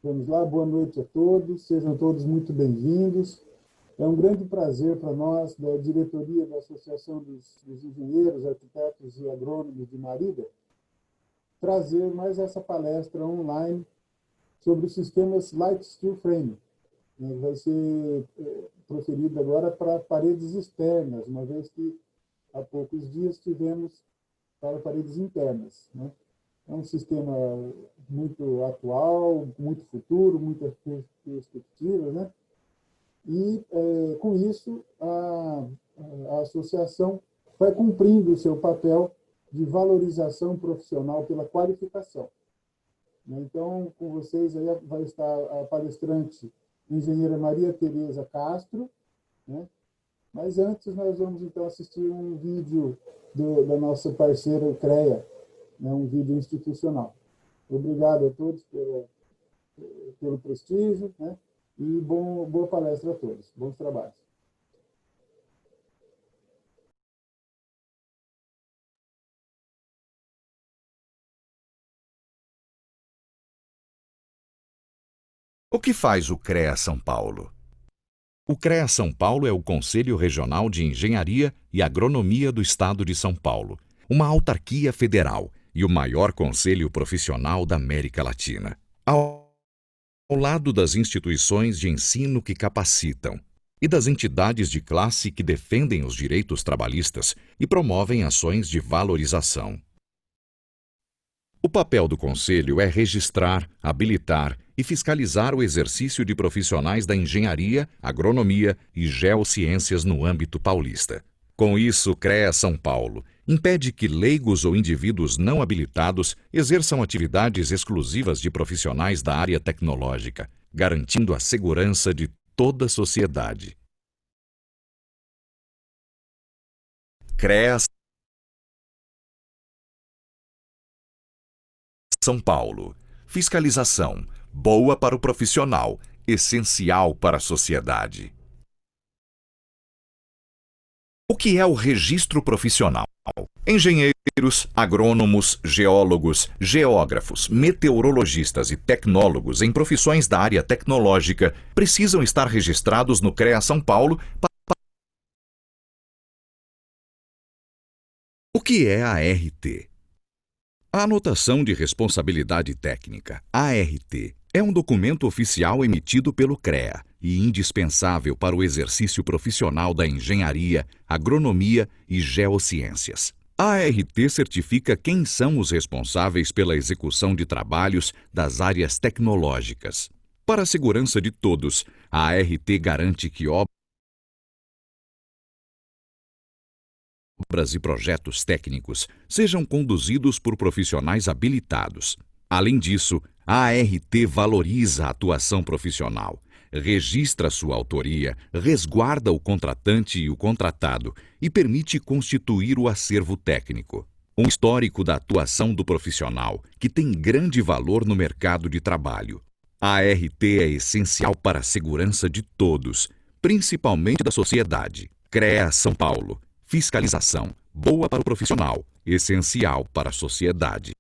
Vamos lá, boa noite a todos, sejam todos muito bem-vindos. É um grande prazer para nós, da diretoria da Associação dos Engenheiros, Arquitetos e Agrônomos de Marília, trazer mais essa palestra online sobre os sistemas Light Steel Frame. Vai ser proferido agora para paredes externas, uma vez que há poucos dias tivemos para paredes internas, né? É um sistema muito atual, muito futuro, muitas perspectivas, né? E, com isso, a associação vai cumprindo o seu papel de valorização profissional pela qualificação. Então, com vocês aí vai estar a palestrante, engenheira Maria Tereza Castro, né? Mas antes nós vamos, então, assistir um vídeo da nossa parceira CREA, né? Um vídeo institucional. Obrigado a todos pelo prestígio, né? E boa palestra a todos. Bons trabalhos. O que faz o CREA São Paulo? O CREA São Paulo é o Conselho Regional de Engenharia e Agronomia do Estado de São Paulo, uma autarquia federal e o maior conselho profissional da América Latina. Ao lado das instituições de ensino que capacitam e das entidades de classe que defendem os direitos trabalhistas e promovem ações de valorização. O papel do Conselho é registrar, habilitar e fiscalizar o exercício de profissionais da engenharia, agronomia e geociências no âmbito paulista. Com isso, o CREA São Paulo impede que leigos ou indivíduos não habilitados exerçam atividades exclusivas de profissionais da área tecnológica, garantindo a segurança de toda a sociedade. CREA São Paulo. Fiscalização. Boa para o profissional, essencial para a sociedade. O que é o registro profissional? Engenheiros, agrônomos, geólogos, geógrafos, meteorologistas e tecnólogos em profissões da área tecnológica precisam estar registrados no CREA São Paulo. O que é a ART? A Anotação de Responsabilidade Técnica, ART, é um documento oficial emitido pelo CREA e indispensável para o exercício profissional da engenharia, agronomia e geociências. A ART certifica quem são os responsáveis pela execução de trabalhos das áreas tecnológicas. Para a segurança de todos, a ART garante que obras e projetos técnicos sejam conduzidos por profissionais habilitados. Além disso, a ART valoriza a atuação profissional, registra sua autoria, resguarda o contratante e o contratado e permite constituir o acervo técnico. Um histórico da atuação do profissional, que tem grande valor no mercado de trabalho. A ART é essencial para a segurança de todos, principalmente da sociedade. CREA São Paulo. Fiscalização. Boa para o profissional, essencial para a sociedade.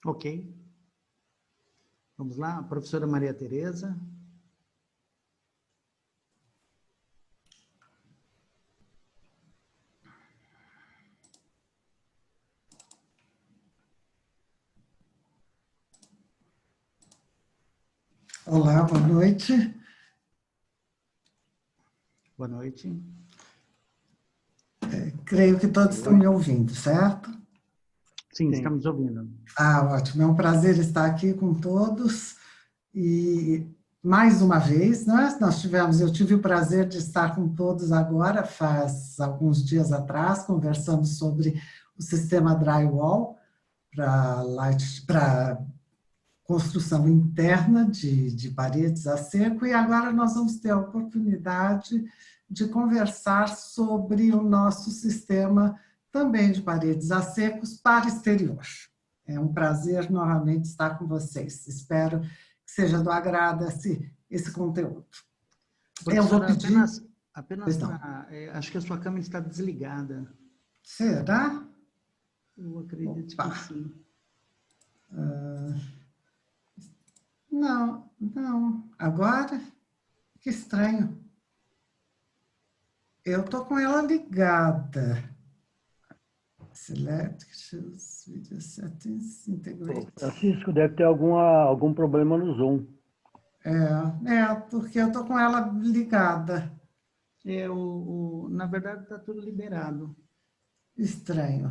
Ok. Vamos lá, professora Maria Tereza. Olá, boa noite. Boa noite. Creio que todos estão me ouvindo, certo? Sim, estamos ouvindo. Ótimo. É um prazer estar aqui com todos. E, mais uma vez, eu tive o prazer de estar com todos agora, faz alguns dias atrás, conversando sobre o sistema drywall para construção interna de paredes a seco, e agora nós vamos ter a oportunidade de conversar sobre o nosso sistema também de paredes a secos para exterior. É um prazer novamente estar com vocês. Espero que seja do agrado esse conteúdo. Eu vou pedir... apenas acho que a sua câmera está desligada. Será? Eu acredito Opa. que sim. Não, não. Agora, que estranho. Eu estou com ela ligada. Select, choose video settings, integrate. Francisco, deve ter algum problema no Zoom. Porque eu estou com ela ligada. Na verdade, está tudo liberado. Estranho.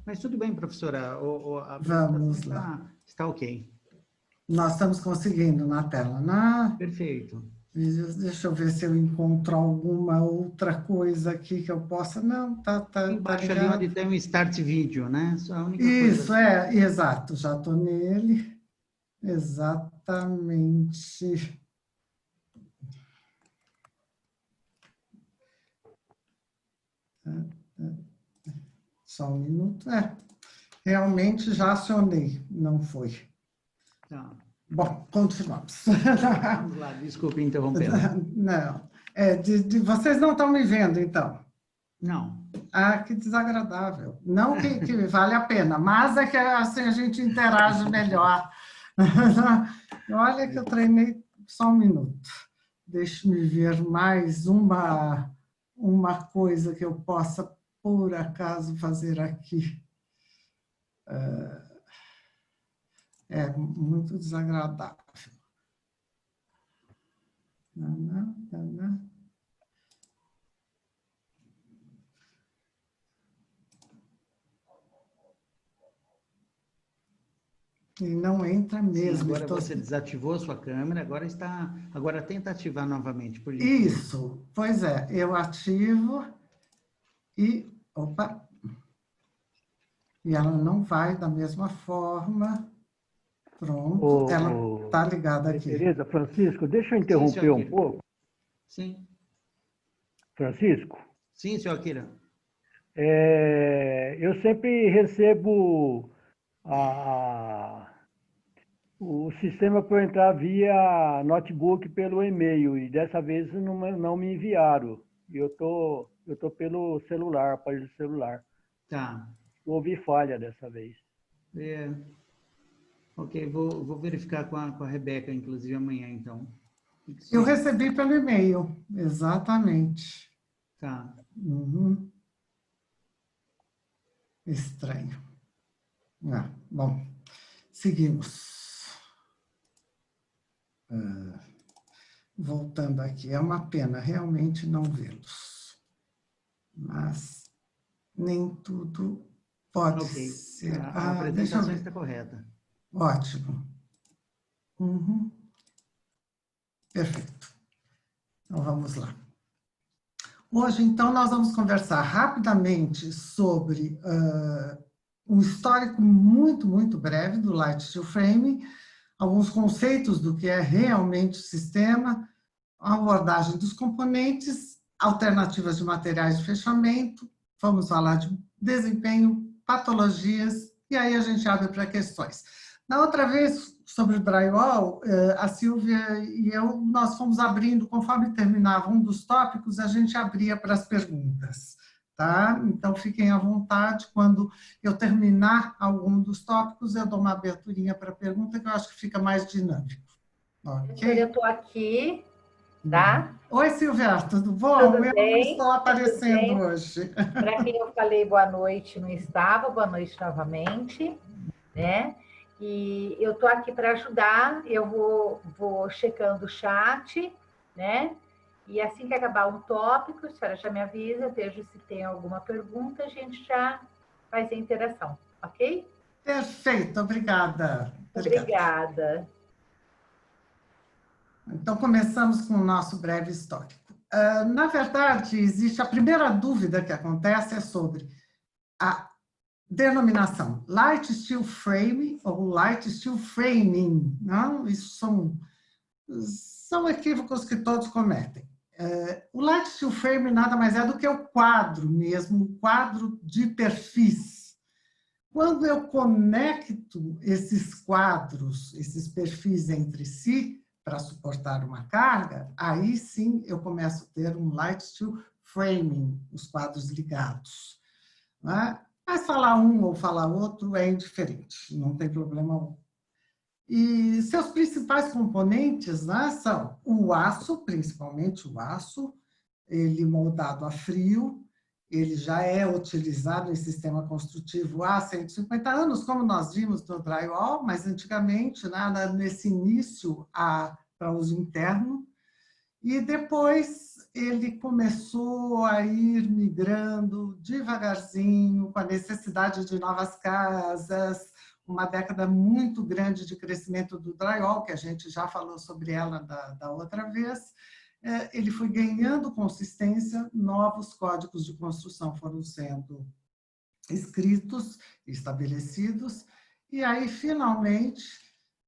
Mas tudo bem, professora. A Vamos lá. Está ok. Nós estamos conseguindo na tela, né? Perfeito. Deixa eu ver se eu encontro alguma outra coisa aqui que eu possa... Não, tá Embaixo ali ligado. onde tem um Start Video, né? Só a única Isso, coisa. exato. Já estou nele. Exatamente. Só um minuto. Realmente já acionei, não foi. Tá. Bom, continuamos. Vamos lá, desculpe interromper. Não. Vocês não estão me vendo, então? Não. Ah, que desagradável. Não que vale a pena, mas é que assim a gente interage melhor. Olha que eu treinei só um minuto. Deixe-me ver mais uma coisa que eu possa, por acaso, fazer aqui. É muito desagradável. E não entra mesmo. Sim, agora você desativou a sua câmera, agora tenta ativar novamente, por gentileza. Isso, pois é, eu ativo e, opa, e ela não vai da mesma forma. Pronto, ela está ligada aqui. Tereza, Francisco, deixa eu interromper um pouco. Sim. Francisco? Sim, senhor Akira. Eu sempre recebo o sistema para eu entrar via notebook pelo e-mail, e dessa vez não me enviaram. Eu tô pelo celular, aparelho celular. Tá. Houve falha dessa vez. Ok, vou verificar com a Rebeca, inclusive, amanhã, então. Eu recebi pelo e-mail, exatamente. Tá. Uhum. Estranho. Bom, seguimos. Voltando aqui, é uma pena realmente não vê-los. Mas nem tudo pode ser. A apresentação está correta. Ótimo. Uhum. Perfeito. Então, vamos lá. Hoje, então, nós vamos conversar rapidamente sobre um histórico muito, muito breve do Light Steel Framing, alguns conceitos do que é realmente o sistema, a abordagem dos componentes, alternativas de materiais de fechamento, vamos falar de desempenho, patologias, e aí a gente abre para questões. Na outra vez, sobre o drywall, a Silvia e eu, nós fomos abrindo, conforme terminava um dos tópicos, a gente abria para as perguntas, tá? Então, fiquem à vontade, quando eu terminar algum dos tópicos, eu dou uma aberturinha para a pergunta, que eu acho que fica mais dinâmico. Okay? Eu estou aqui, tá? Oi, Silvia, tudo bom? Tudo eu bem? Não estou aparecendo hoje. Para quem eu falei boa noite, não estava, boa noite novamente, né? E eu estou aqui para ajudar, eu vou checando o chat, né? E assim que acabar um tópico, a senhora já me avisa, vejo se tem alguma pergunta, a gente já faz a interação, ok? Perfeito, obrigada. Obrigada. Então, começamos com o nosso breve histórico. Na verdade, existe a primeira dúvida que acontece é sobre a denominação Light Steel Frame ou Light Steel Framing. Não? Isso são equívocos que todos cometem. O Light Steel Frame nada mais é do que o quadro mesmo, o quadro de perfis. Quando eu conecto esses quadros, esses perfis entre si, para suportar uma carga, aí sim eu começo a ter um Light Steel Framing, os quadros ligados. Né? Mas falar um ou falar outro é indiferente, não tem problema algum. E seus principais componentes, né, são o aço, principalmente o aço, ele moldado a frio, ele já é utilizado em sistema construtivo há 150 anos, como nós vimos no drywall, mas antigamente, né, nesse início, para uso interno. E depois ele começou a ir migrando devagarzinho, com a necessidade de novas casas, uma década muito grande de crescimento do drywall, que a gente já falou sobre ela da outra vez. Ele foi ganhando consistência, novos códigos de construção foram sendo escritos, estabelecidos, e aí, finalmente,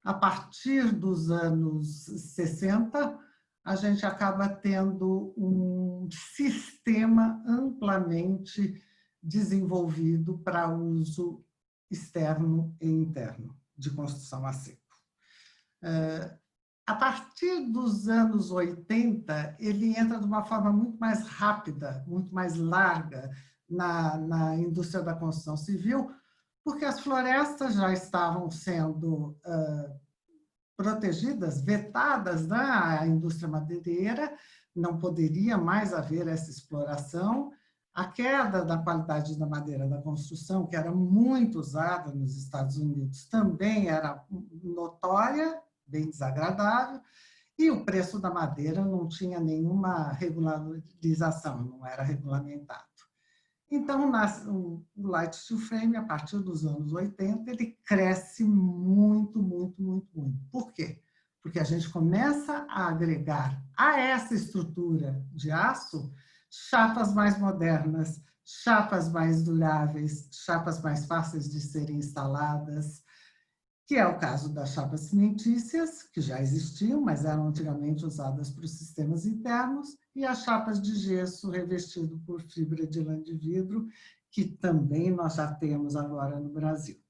a partir dos anos 60, a gente acaba tendo um sistema amplamente desenvolvido para uso externo e interno de construção a seco. A partir dos anos 80, ele entra de uma forma muito mais rápida, muito mais larga na indústria da construção civil, porque as florestas já estavam sendo protegidas, vetadas na indústria madeireira, não poderia mais haver essa exploração. A queda da qualidade da madeira da construção, que era muito usada nos Estados Unidos, também era notória, bem desagradável, e o preço da madeira não tinha nenhuma regularização, não era regulamentado. Então, o light steel frame, a partir dos anos 80, ele cresce muito, muito, muito, muito. Por quê? Porque a gente começa a agregar a essa estrutura de aço chapas mais modernas, chapas mais duráveis, chapas mais fáceis de serem instaladas, que é o caso das chapas cimentícias, que já existiam, mas eram antigamente usadas para os sistemas internos, e as chapas de gesso revestido por fibra de lã de vidro, que também nós já temos agora no Brasil.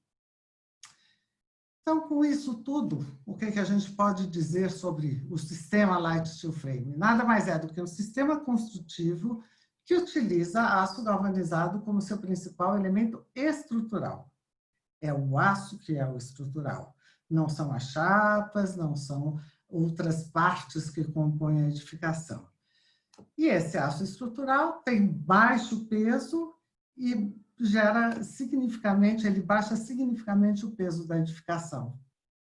Então, com isso tudo, o que a gente pode dizer sobre o sistema Light Steel Frame? Nada mais é do que um sistema construtivo que utiliza aço galvanizado como seu principal elemento estrutural. É o aço que é o estrutural. Não são as chapas, não são outras partes que compõem a edificação. E esse aço estrutural tem baixo peso e gera significativamente, ele baixa significativamente o peso da edificação.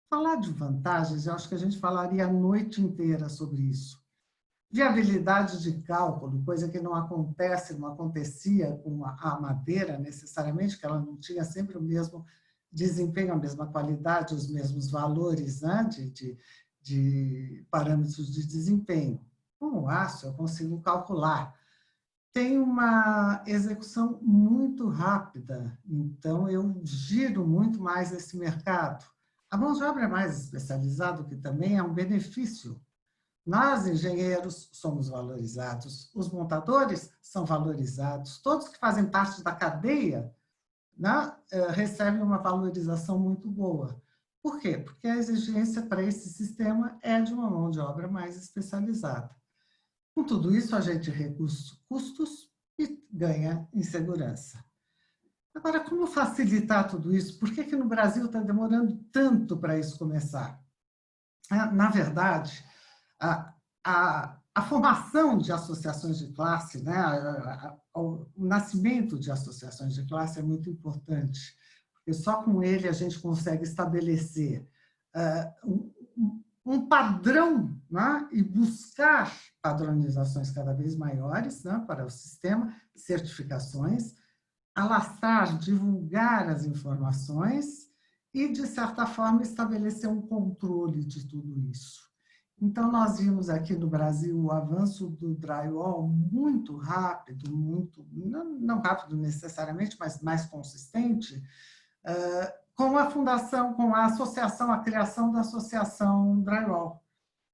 Falar de vantagens, eu acho que a gente falaria a noite inteira sobre isso. Viabilidade de cálculo, coisa que não acontece, não acontecia com a madeira necessariamente, que ela não tinha sempre o mesmo desempenho, a mesma qualidade, os mesmos valores, né, de parâmetros de desempenho. Com o aço, eu consigo calcular. Tem uma execução muito rápida, então eu giro muito mais esse mercado. A mão de obra é mais especializada, o que também é um benefício. Nós, engenheiros, somos valorizados, os montadores são valorizados, todos que fazem parte da cadeia, né, recebem uma valorização muito boa. Por quê? Porque a exigência para esse sistema é de uma mão de obra mais especializada. Com tudo isso, a gente reduz custos e ganha em segurança. Agora, como facilitar tudo isso? Por que no Brasil está demorando tanto para isso começar? Na verdade, a formação de associações de classe, né, o nascimento de associações de classe é muito importante, porque só com ele a gente consegue estabelecer um padrão, né, e buscar padronizações cada vez maiores, né, para o sistema, certificações, alastrar, divulgar as informações e, de certa forma, estabelecer um controle de tudo isso. Então, nós vimos aqui no Brasil o avanço do drywall muito rápido, não rápido necessariamente, mas mais consistente, com a fundação, com a associação, a criação da associação drywall.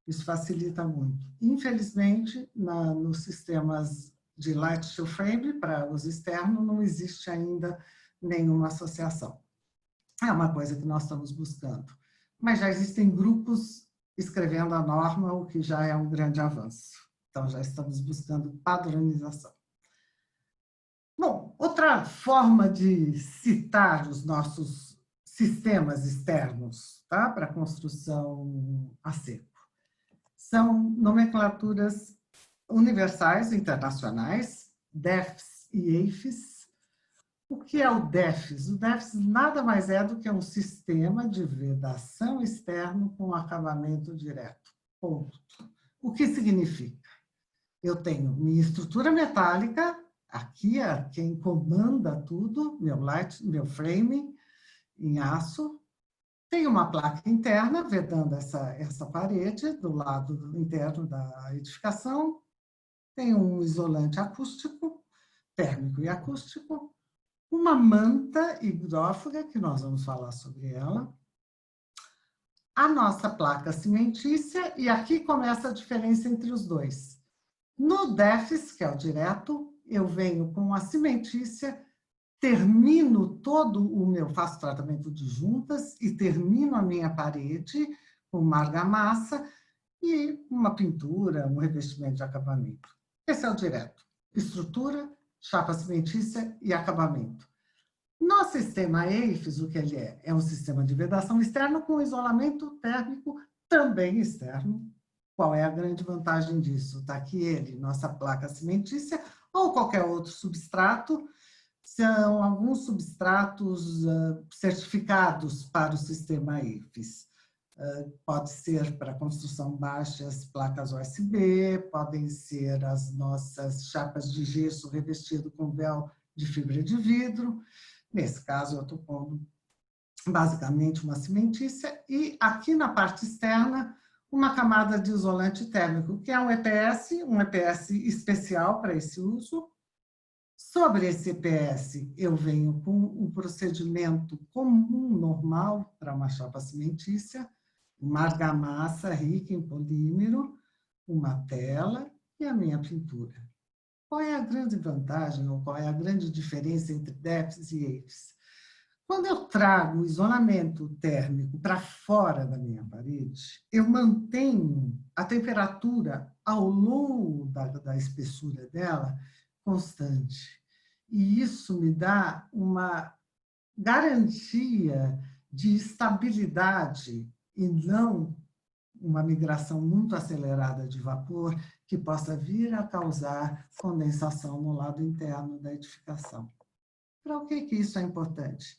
Isso facilita muito. Infelizmente, nos sistemas de light steel frame, para uso externo, não existe ainda nenhuma associação. É uma coisa que nós estamos buscando. Mas já existem grupos escrevendo a norma, o que já é um grande avanço. Então, já estamos buscando padronização. Bom, outra outra forma de citar os nossos sistemas externos, tá? Para construção a seco são nomenclaturas universais internacionais, DEFs e EIFs. O que é o DEFs? O DEFs nada mais é do que um sistema de vedação externo com acabamento direto. Ponto. O que significa? Eu tenho minha estrutura metálica, aqui é quem comanda tudo, meu frame em aço. Tem uma placa interna vedando essa parede do lado interno da edificação. Tem um isolante acústico, térmico e acústico. Uma manta hidrófuga, que nós vamos falar sobre ela. A nossa placa cimentícia, e aqui começa a diferença entre os dois. No DEFs, que é o direto, eu venho com a cimentícia, termino faço tratamento de juntas e termino a minha parede com uma argamassa e uma pintura, um revestimento de acabamento. Esse é o direto. Estrutura, chapa cimentícia e acabamento. No sistema EIFs, o que ele é? É um sistema de vedação externo com isolamento térmico também externo. Qual é a grande vantagem disso? Está aqui ele, nossa placa cimentícia ou qualquer outro substrato. São alguns substratos certificados para o sistema EIFs. Pode ser para construção baixa as placas USB, podem ser as nossas chapas de gesso revestido com véu de fibra de vidro. Nesse caso, eu estou pondo basicamente uma cimentícia e aqui na parte externa uma camada de isolante térmico, que é um EPS especial para esse uso. Sobre esse EPS, eu venho com um procedimento comum, normal, para uma chapa cimentícia, uma argamassa rica em polímero, uma tela e a minha pintura. Qual é a grande vantagem ou qual é a grande diferença entre DEFs e EIFs? Quando eu trago o isolamento térmico para fora da minha parede, eu mantenho a temperatura ao longo da espessura dela constante. E isso me dá uma garantia de estabilidade e não uma migração muito acelerada de vapor que possa vir a causar condensação no lado interno da edificação. Para o que isso é importante?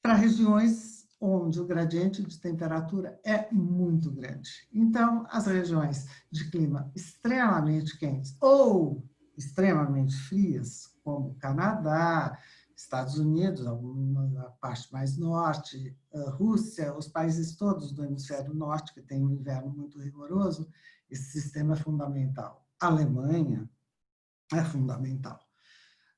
Para regiões onde o gradiente de temperatura é muito grande. Então, as regiões de clima extremamente quentes ou extremamente frias, como Canadá, Estados Unidos, a parte mais norte, Rússia, os países todos do hemisfério norte, que tem um inverno muito rigoroso, esse sistema é fundamental. A Alemanha é fundamental.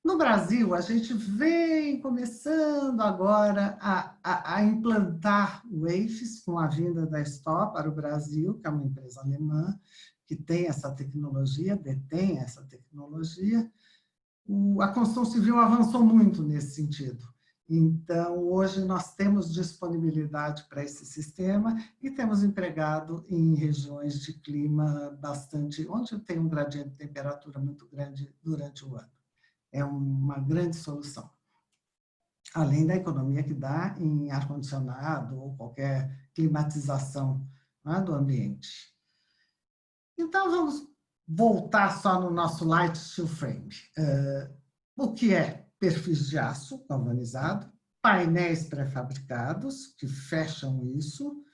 No Brasil, a gente vem começando agora a implantar o EIFs com a vinda da Stop para o Brasil, que é uma empresa alemã que tem essa tecnologia, detém essa tecnologia. A construção civil avançou muito nesse sentido. Então, hoje nós temos disponibilidade para esse sistema e temos empregado em regiões de clima bastante, onde tem um gradiente de temperatura muito grande durante o ano. É uma grande solução. Além da economia que dá em ar-condicionado ou qualquer climatização, né, do ambiente. Então, vamos voltar só no nosso light steel frame. O que é perfis de aço galvanizado, painéis pré-fabricados que fecham isso,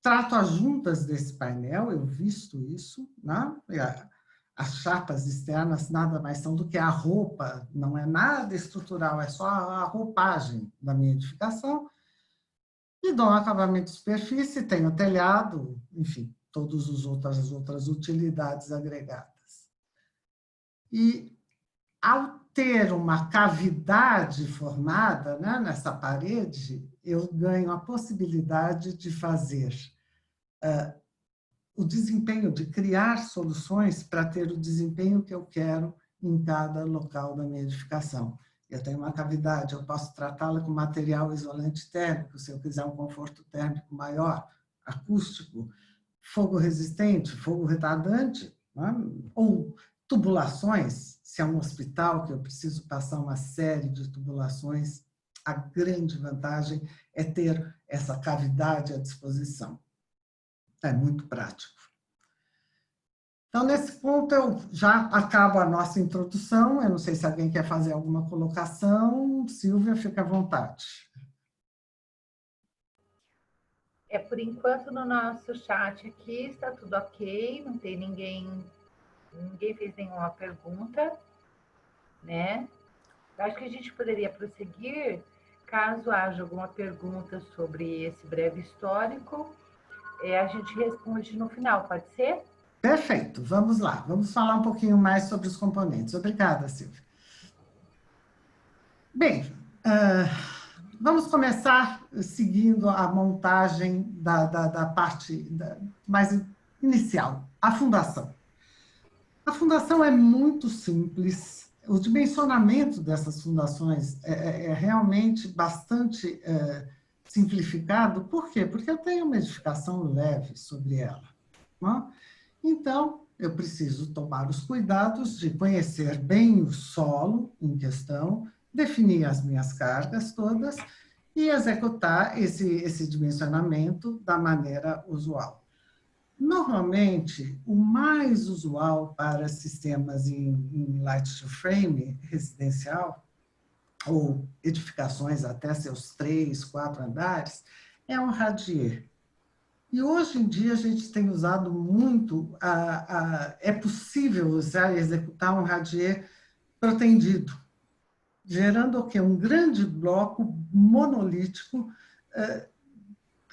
trato as juntas desse painel, eu visto isso, né? As chapas externas nada mais são do que a roupa, não é nada estrutural, é só a roupagem da minha edificação, e dou um acabamento de superfície, tenho telhado, enfim, todas as outras utilidades agregadas. E ao ter uma cavidade formada, né, nessa parede, eu ganho a possibilidade de fazer o desempenho, de criar soluções para ter o desempenho que eu quero em cada local da minha edificação. Eu tenho uma cavidade, eu posso tratá-la com material isolante térmico, se eu quiser um conforto térmico maior, acústico, fogo resistente, fogo retardante, né? Ou tubulações, se é um hospital que eu preciso passar uma série de tubulações, a grande vantagem é ter essa cavidade à disposição. É muito prático. Então, nesse ponto, eu já acabo a nossa introdução. Eu não sei se alguém quer fazer alguma colocação. Silvia, fica à vontade. Por enquanto, no nosso chat aqui está tudo ok, não tem ninguém fez nenhuma pergunta, né? Acho que a gente poderia prosseguir, caso haja alguma pergunta sobre esse breve histórico, a gente responde no final, pode ser? Perfeito, vamos lá. Vamos falar um pouquinho mais sobre os componentes. Obrigada, Silvia. Bem, vamos começar seguindo a montagem da parte mais inicial, a fundação. A fundação é muito simples. O dimensionamento dessas fundações é realmente bastante simplificado. Por quê? Porque eu tenho uma edificação leve sobre ela. Não? Então, eu preciso tomar os cuidados de conhecer bem o solo em questão, definir as minhas cargas todas e executar esse dimensionamento da maneira usual. Normalmente, o mais usual para sistemas em light to frame residencial, ou edificações até seus 3, 4 andares, é um radier. E hoje em dia a gente tem usado muito, é possível usar e executar um radier protendido, gerando o quê? Um grande bloco monolítico,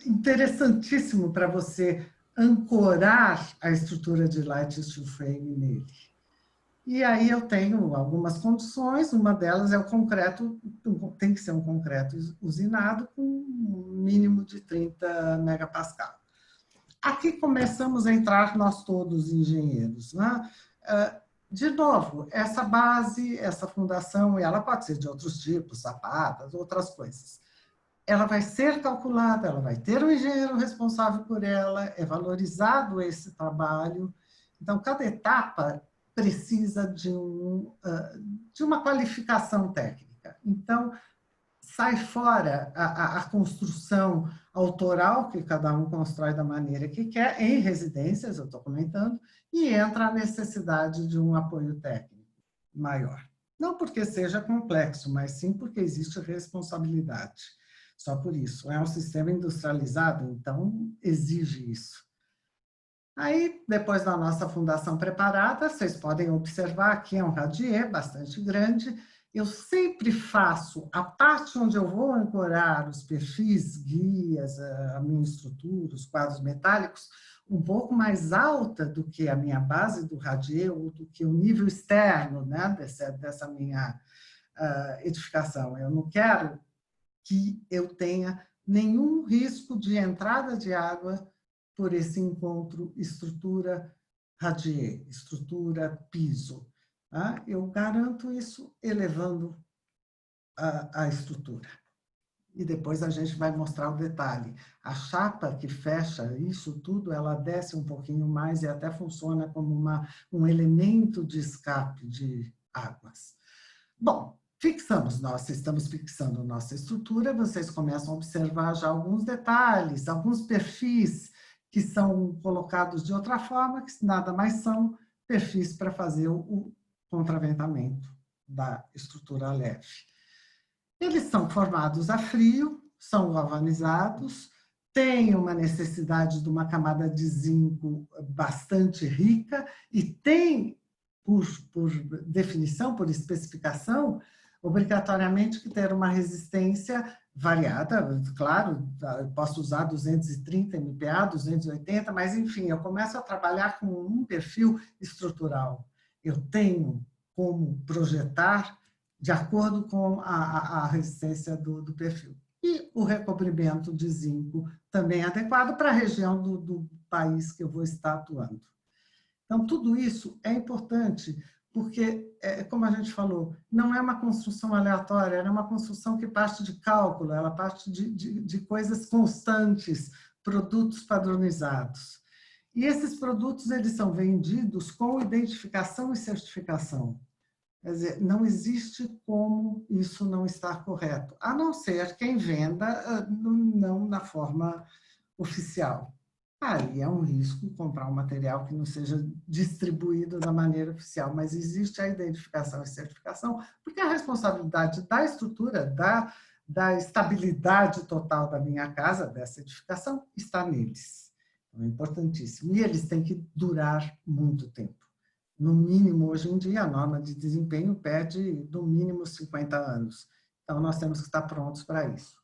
interessantíssimo para você ancorar a estrutura de light steel frame nele. E aí eu tenho algumas condições, uma delas é o concreto, tem que ser um concreto usinado com um mínimo de 30 megapascal. Aqui começamos a entrar nós todos engenheiros, né? De novo, essa base, essa fundação, ela pode ser de outros tipos, sapatas, outras coisas. Ela vai ser calculada, ela vai ter um engenheiro responsável por ela, é valorizado esse trabalho. Então, cada etapa precisa de uma qualificação técnica. Então, sai fora a construção autoral, que cada um constrói da maneira que quer, em residências, eu estou comentando, e entra a necessidade de um apoio técnico maior. Não porque seja complexo, mas sim porque existe responsabilidade. Só por isso. É um sistema industrializado, então exige isso. Aí, depois da nossa fundação preparada, vocês podem observar aqui é um radier bastante grande. Eu sempre faço a parte onde eu vou ancorar os perfis, guias, a minha estrutura, os quadros metálicos, um pouco mais alta do que a minha base do radier ou do que o nível externo, né, dessa minha edificação. Eu não quero que eu tenha nenhum risco de entrada de água por esse encontro estrutura radier, estrutura piso. Tá? Eu garanto isso elevando a estrutura. E depois a gente vai mostrar o detalhe. A chapa que fecha isso tudo, ela desce um pouquinho mais e até funciona como um elemento de escape de águas. Bom, nós estamos fixando nossa estrutura, vocês começam a observar já alguns detalhes, alguns perfis que são colocados de outra forma, que nada mais são perfis para fazer o contraventamento da estrutura leve. Eles são formados a frio, são galvanizados, têm uma necessidade de uma camada de zinco bastante rica e tem, por definição, por especificação, obrigatoriamente que ter uma resistência variada, claro, eu posso usar 230 MPa, 280, mas enfim, eu começo a trabalhar com um perfil estrutural. Eu tenho como projetar de acordo com a resistência do perfil. E o recobrimento de zinco também é adequado para a região do país que eu vou estar atuando. Então, tudo isso é importante, porque, como a gente falou, não é uma construção aleatória, é uma construção que parte de cálculo, ela parte de coisas constantes, produtos padronizados. E esses produtos eles são vendidos com identificação e certificação. Quer dizer, não existe como isso não estar correto, a não ser quem venda não na forma oficial. Aí é um risco comprar um material que não seja distribuído da maneira oficial, mas existe a identificação e certificação, porque a responsabilidade da estrutura, da estabilidade total da minha casa, dessa edificação, está neles. É importantíssimo. E eles têm que durar muito tempo. No mínimo, hoje em dia, a norma de desempenho pede, no mínimo, 50 anos. Então, nós temos que estar prontos para isso.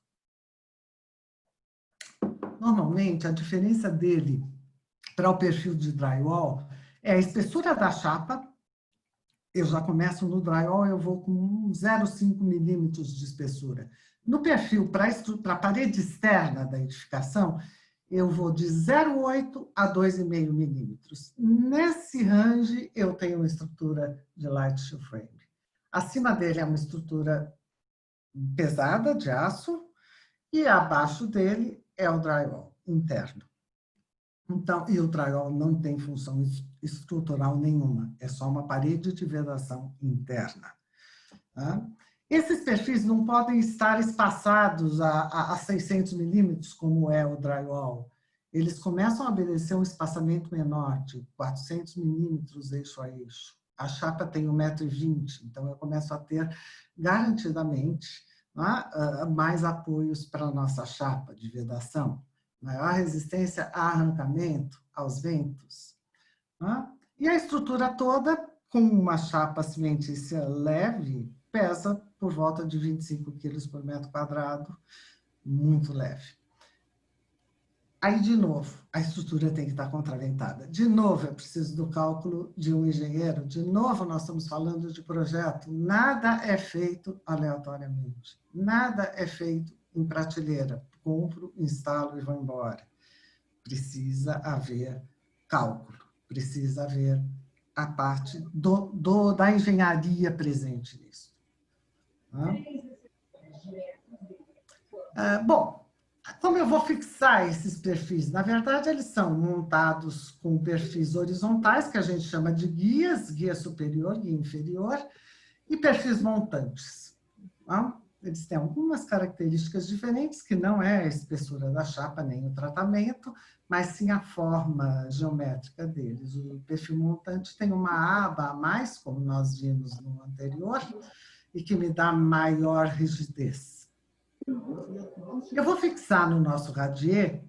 Normalmente, a diferença dele para o perfil de drywall é a espessura da chapa. Eu já começo no drywall, eu vou com 0,5 milímetros de espessura. No perfil para a parede externa da edificação, eu vou de 0,8 a 2,5 milímetros. Nesse range, eu tenho uma estrutura de light steel frame. Acima dele é uma estrutura pesada, de aço, e abaixo dele é o drywall interno. Então, e o drywall não tem função estrutural nenhuma, é só uma parede de vedação interna. Tá? Esses perfis não podem estar espaçados a 600 milímetros, como é o drywall. Eles começam a obedecer um espaçamento menor, de 400 milímetros eixo a eixo. A chapa tem 1,20 m, então eu começo a ter, garantidamente, mais apoios para a nossa chapa de vedação. Maior resistência a arrancamento, aos ventos. E a estrutura toda, com uma chapa cimentícia leve, pesa por volta de 25 quilos por metro quadrado, muito leve. Aí, de novo, a estrutura tem que estar contraventada. De novo, é preciso do cálculo de um engenheiro. De novo, nós estamos falando de projeto. Nada é feito aleatoriamente. Nada é feito em prateleira. Compro, instalo e vou embora. Precisa haver cálculo. Precisa haver a parte da engenharia presente nisso. Bom, como eu vou fixar esses perfis? Na verdade, eles são montados com perfis horizontais, que a gente chama de guias, guia superior, guia inferior, e perfis montantes. Eles têm algumas características diferentes, que não é a espessura da chapa, nem o tratamento, mas sim a forma geométrica deles. O perfil montante tem uma aba a mais, como nós vimos no anterior, e que me dá maior rigidez. Eu vou fixar no nosso radier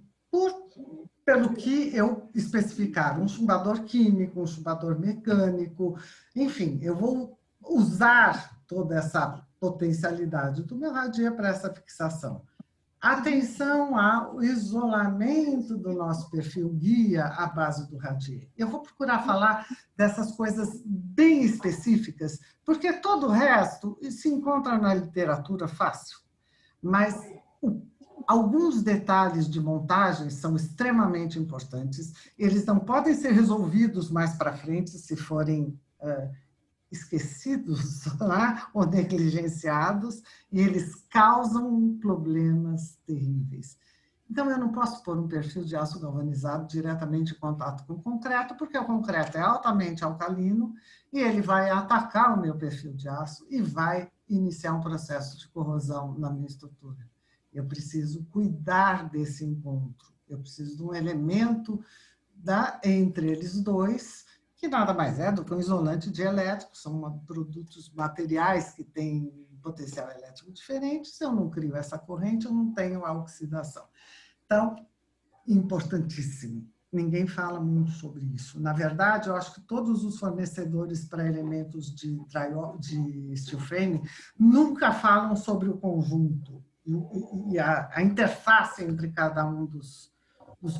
pelo que eu especificar, um chumbador químico, um chumbador mecânico, enfim, eu vou usar toda essa potencialidade do meu radier para essa fixação. Atenção ao isolamento do nosso perfil guia à base do radier. Eu vou procurar falar dessas coisas bem específicas, porque todo o resto se encontra na literatura fácil. Mas alguns detalhes de montagem são extremamente importantes. Eles não podem ser resolvidos mais para frente se forem esquecidos ou negligenciados, e eles causam problemas terríveis. Então, eu não posso pôr um perfil de aço galvanizado diretamente em contato com o concreto, porque o concreto é altamente alcalino e ele vai atacar o meu perfil de aço e vai iniciar um processo de corrosão na minha estrutura. Eu preciso cuidar desse encontro, eu preciso de um elemento entre eles dois, que nada mais é do que um isolante dielétrico, são produtos materiais que têm potencial elétrico diferente. Se eu não crio essa corrente, eu não tenho a oxidação. Então, importantíssimo. Ninguém fala muito sobre isso. Na verdade, eu acho que todos os fornecedores para elementos de steel frame nunca falam sobre o conjunto e a interface entre cada um dos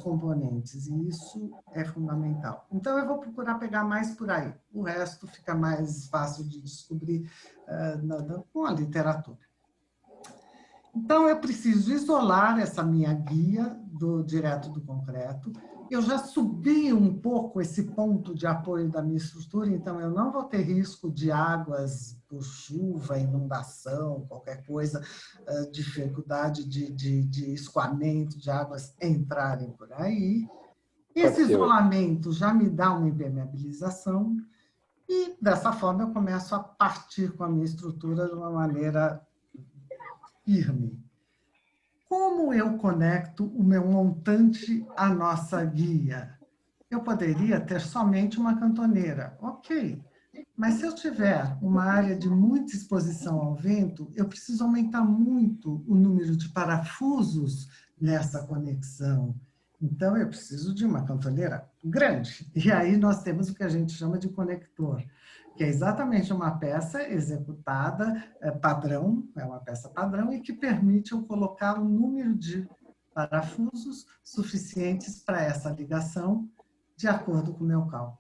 componentes, e isso é fundamental. Então, eu vou procurar pegar mais por aí. O resto fica mais fácil de descobrir com a literatura. Então, eu preciso isolar essa minha guia direto do concreto. Eu já subi um pouco esse ponto de apoio da minha estrutura, então eu não vou ter risco de águas por chuva, inundação, qualquer coisa, dificuldade de escoamento, de águas entrarem por aí. Esse isolamento já me dá uma impermeabilização. E, dessa forma, eu começo a partir com a minha estrutura de uma maneira firme. Como eu conecto o meu montante à nossa guia? Eu poderia ter somente uma cantoneira, ok. Mas se eu tiver uma área de muita exposição ao vento, eu preciso aumentar muito o número de parafusos nessa conexão. Então, eu preciso de uma cantoneira grande. E aí nós temos o que a gente chama de conector, que é exatamente uma peça executada padrão, é uma peça padrão, e que permite eu colocar um número de parafusos suficientes para essa ligação de acordo com o meu cálculo.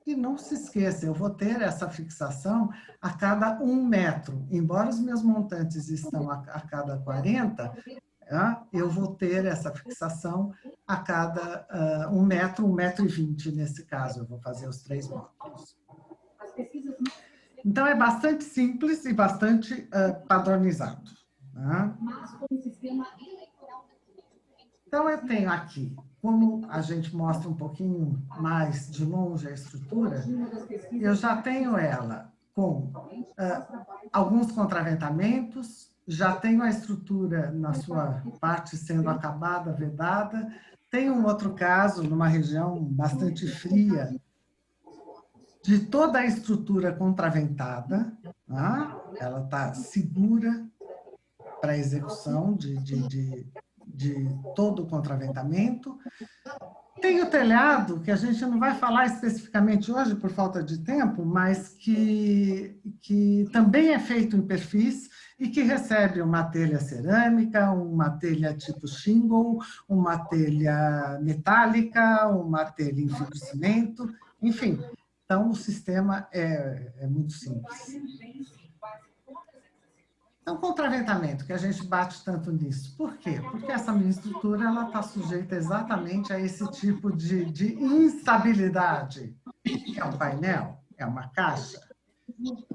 E não se esqueça, eu vou ter essa fixação a cada 1 metro. Embora os meus montantes estão a cada 40, eu vou ter essa fixação a cada 1 metro, 1,20 m nesse caso. Eu vou fazer os 3 módulos. Então, é bastante simples e bastante padronizado. Tá? Então, eu tenho aqui, como a gente mostra um pouquinho mais de longe a estrutura, eu já tenho ela com alguns contraventamentos, já tenho a estrutura na sua parte sendo acabada, vedada. Tem um outro caso, numa região bastante fria, de toda a estrutura contraventada, tá? Ela está segura para a execução de todo o contraventamento. Tem o telhado, que a gente não vai falar especificamente hoje por falta de tempo, mas que também é feito em perfis e que recebe uma telha cerâmica, uma telha tipo shingle, uma telha metálica, uma telha em fibrocimento, enfim. Então, o sistema é muito simples. Então, contraventamento, que a gente bate tanto nisso. Por quê? Porque essa minha estrutura está sujeita exatamente a esse tipo de instabilidade. É um painel? É uma caixa?